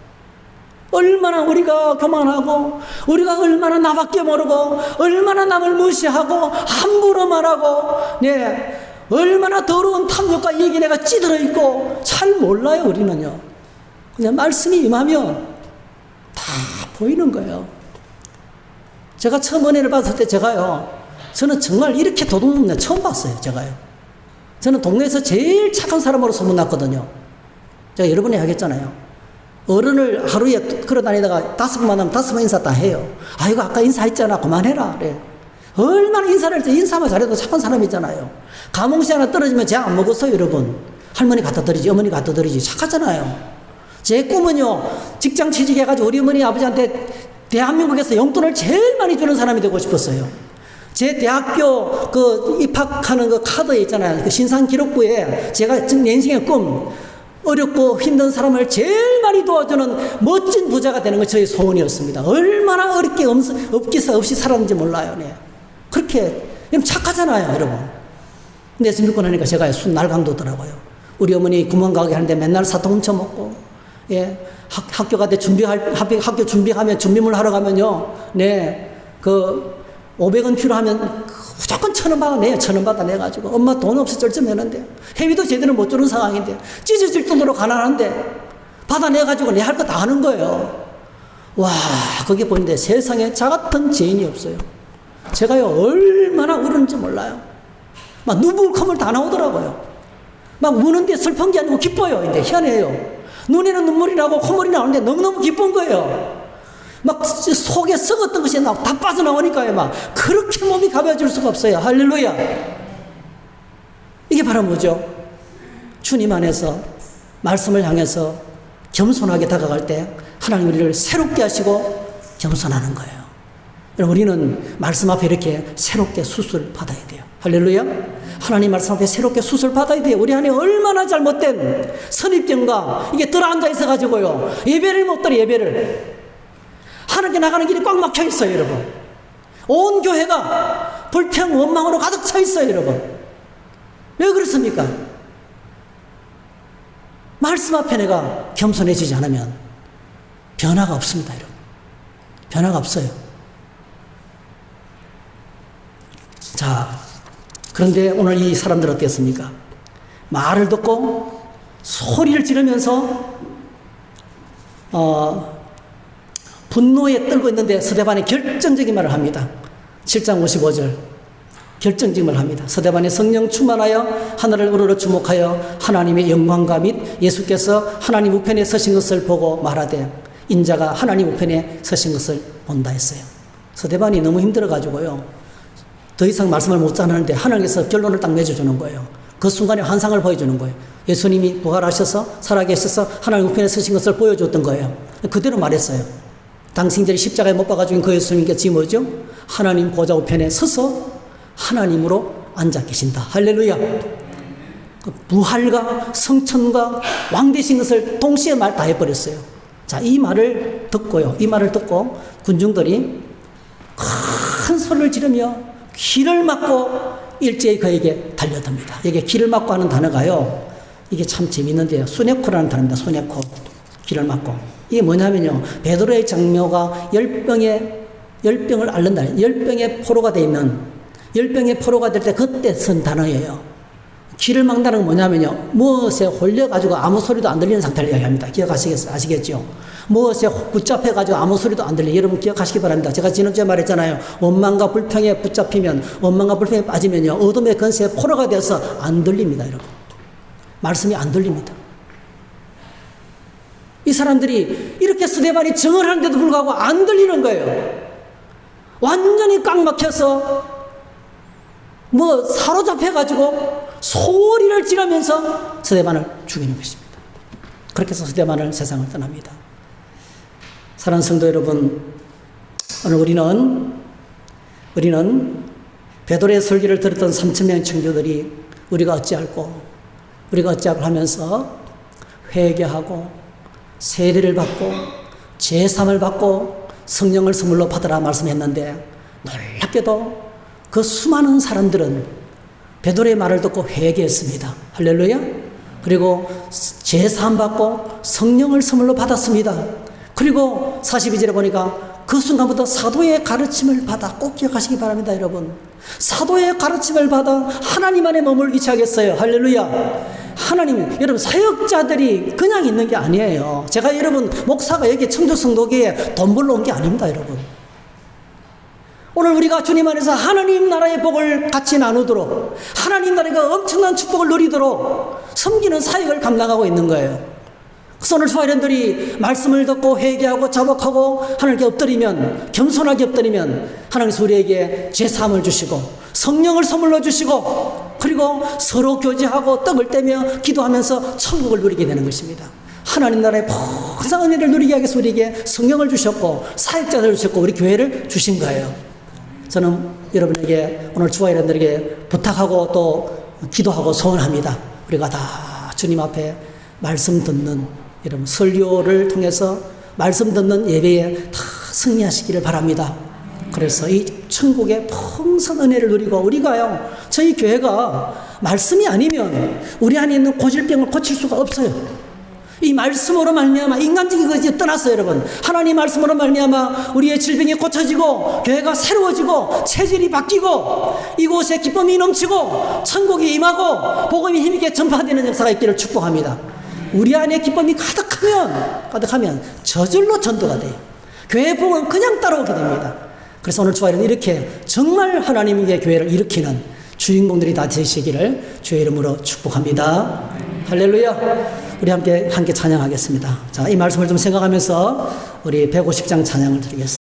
얼마나 우리가 교만하고, 우리가 얼마나 나밖에 모르고, 얼마나 남을 무시하고 함부로 말하고, 얼마나 더러운 탐욕과 얘기 내가 찌들어 있고 잘 몰라요. 우리는요. 그냥 말씀이 임하면 다 보이는 거예요. 제가 처음 은혜를 받았을 때 저는 정말 이렇게 도둑놈 처음 봤어요. 저는 동네에서 제일 착한 사람으로 소문났거든요. 제가 여러 번 이야기했잖아요. 어른을 하루에 걸어다니다가 5번 만나면 5번 인사 다 해요. 이거 아까 인사했잖아. 그만해라. 그래. 얼마나 인사를 해서 인사만 잘해도 착한 사람이잖아요. 가몽시 하나 떨어지면 제가 안 먹었어요, 여러분. 할머니 갖다 드리지, 어머니 갖다 드리지. 착하잖아요. 제 꿈은요, 직장 취직해가지고 우리 어머니 아버지한테 대한민국에서 용돈을 제일 많이 주는 사람이 되고 싶었어요. 제 대학교 입학하는 카드 있잖아요. 신상기록부에 제가 내 인생의 꿈, 어렵고 힘든 사람을 제일 많이 도와주는 멋진 부자가 되는 것이 저의 소원이었습니다. 얼마나 어렵게 업기사 없이 살았는지 몰라요. 그렇게 착하잖아요, 여러분. 근데 예수 믿고 나니까 제가 순 날강도더라고요. 우리 어머니 구멍 가게 하는데 맨날 사탕 훔쳐먹고, 학교 갈 때 학교 준비하면 준비물 하러 가면요, 500원 필요하면 무조건 1,000원 받아내요. 1,000원 받아내가지고. 엄마 돈 없어 쩔쩔매는데. 회비도 제대로 못 주는 상황인데. 찢어질 정도로 가난한데. 받아내가지고 내 할 거 다 하는 거예요. 와, 거기 보는데 세상에 저 같은 죄인이 없어요. 제가요, 얼마나 울었는지 몰라요. 막 눈물 다 나오더라고요. 막 우는데 슬픈 게 아니고 기뻐요. 근데 희한해요. 눈에는 눈물이 나고 콧물이 나오는데 너무너무 기쁜 거예요. 막 속에 썩었던 것이 다 빠져나오니까요. 막 그렇게 몸이 가벼워질 수가 없어요. 할렐루야. 이게 바로 뭐죠? 주님 안에서 말씀을 향해서 겸손하게 다가갈 때 하나님 우리를 새롭게 하시고 겸손하는 거예요. 우리는 말씀 앞에 이렇게 새롭게 수술 받아야 돼요. 할렐루야. 하나님 말씀 앞에 새롭게 수술 받아야 돼요. 우리 안에 얼마나 잘못된 선입견과 이게 들어앉아 있어가지고요. 예배를 못 드려, 예배를. 하나님께 나가는 길이 꽉 막혀 있어요, 여러분. 온 교회가 불평, 원망으로 가득 차 있어요, 여러분. 왜 그렇습니까? 말씀 앞에 내가 겸손해지지 않으면 변화가 없습니다, 여러분. 변화가 없어요. 자, 그런데 오늘 이 사람들 어땠습니까? 말을 듣고 소리를 지르면서 분노에 떨고 있는데 스데반이 결정적인 말을 합니다. 7장 55절 결정적인 말을 합니다. 스데반이 성령 충만하여 하늘을 우러러 주목하여 하나님의 영광과 및 예수께서 하나님 우편에 서신 것을 보고 말하되 인자가 하나님 우편에 서신 것을 본다 했어요. 스데반이 너무 힘들어가지고요. 더 이상 말씀을 못 전하는데 하나님께서 결론을 딱 내줘주는 거예요. 그 순간에 환상을 보여주는 거예요. 예수님이 부활하셔서 살아계셔서 하나님 우편에 서신 것을 보여줬던 거예요. 그대로 말했어요. 당신들이 십자가에 못 박아준 그 예수님께 지금 뭐죠? 하나님 보좌 우편에 서서 하나님으로 앉아 계신다. 할렐루야. 부활과 성천과 왕 되신 것을 동시에 말 다 해버렸어요. 자, 이 말을 듣고요. 이 말을 듣고 군중들이 큰 소리를 지르며 귀를 막고 일제히 그에게 달려듭니다. 이게 귀를 막고 하는 단어가요. 이게 참 재밌는데요. 수네코라는 단어입니다. 수네코. 귀를 막고. 이게 뭐냐면요. 베드로의 장묘가 열병을 앓는다. 열병의 포로가 돼 있는, 열병의 포로가 될 때 그때 쓴 단어예요. 귀를 막는다는 건 뭐냐면요. 무엇에 홀려가지고 아무 소리도 안 들리는 상태를 이야기합니다. 기억하시겠어요? 아시겠죠? 무엇에 붙잡혀가지고 아무 소리도 안 들리는, 여러분 기억하시기 바랍니다. 제가 지난주에 말했잖아요. 원망과 불평에 붙잡히면, 원망과 불평에 빠지면요. 어둠의 건세에 포로가 되어서 안 들립니다, 여러분. 말씀이 안 들립니다. 이 사람들이 이렇게 스데반이 증언을 하는데도 불구하고 안 들리는 거예요. 완전히 꽉 막혀서 사로잡혀가지고 소리를 지르면서 스데반을 죽이는 것입니다. 그렇게 해서 스데반을 세상을 떠납니다. 사랑하는 성도 여러분, 오늘 우리는 베드로의 설교를 들었던 3,000명의 청교들이 우리가 어찌할고 하면서 회개하고 세례를 받고 제삼을 받고 성령을 선물로 받으라 말씀했는데 놀랍게도 그 수많은 사람들은 베드로의 말을 듣고 회개했습니다. 할렐루야. 그리고 제삼 받고 성령을 선물로 받았습니다. 그리고 42절에 보니까 그 순간부터 사도의 가르침을 받아, 꼭 기억하시기 바랍니다, 여러분. 사도의 가르침을 받아 하나님 안에 머물기 시작했어요. 할렐루야. 하나님, 여러분, 사역자들이 그냥 있는 게 아니에요. 제가 여러분, 목사가 여기 청주성도교에 돈 벌러 온 게 아닙니다, 여러분. 오늘 우리가 주님 안에서 하나님 나라의 복을 같이 나누도록, 하나님 나라의 엄청난 축복을 누리도록 섬기는 사역을 감당하고 있는 거예요. 그래서 오늘 수화련들이 말씀을 듣고 회개하고 자복하고 하나님께 엎드리면, 겸손하게 엎드리면 하나님께서 우리에게 제사함을 주시고 성령을 선물로 주시고, 그리고 서로 교제하고 떡을 떼며 기도하면서 천국을 누리게 되는 것입니다. 하나님 나라의 풍성한 은혜를 누리게 하기 위해서 우리에게 성령을 주셨고 사역자들을 주셨고 우리 교회를 주신 거예요. 저는 여러분에게 오늘 주화련들에게 부탁하고 또 기도하고 소원합니다. 우리가 다 주님 앞에 말씀 듣는, 여러분 설교를 통해서 말씀 듣는 예배에 다 승리하시기를 바랍니다. 그래서 이 천국의 풍성한 은혜를 누리고, 우리가요, 저희 교회가 말씀이 아니면 우리 안에 있는 고질병을 고칠 수가 없어요. 이 말씀으로 말미암아 인간적인 것이 떠났어요, 여러분. 하나님 말씀으로 말미암아 우리의 질병이 고쳐지고 교회가 새로워지고 체질이 바뀌고 이곳에 기쁨이 넘치고 천국이 임하고 복음이 힘있게 전파되는 역사가 있기를 축복합니다. 우리 안에 기쁨이 가득하면 저절로 전도가 돼요. 교회의 복은 그냥 따라오게 됩니다. 그래서 오늘 주일은 이렇게 정말 하나님의 교회를 일으키는 주인공들이 다 되시기를 주의 이름으로 축복합니다. 할렐루야. 우리 함께 찬양하겠습니다. 자, 이 말씀을 좀 생각하면서 우리 150장 찬양을 드리겠습니다.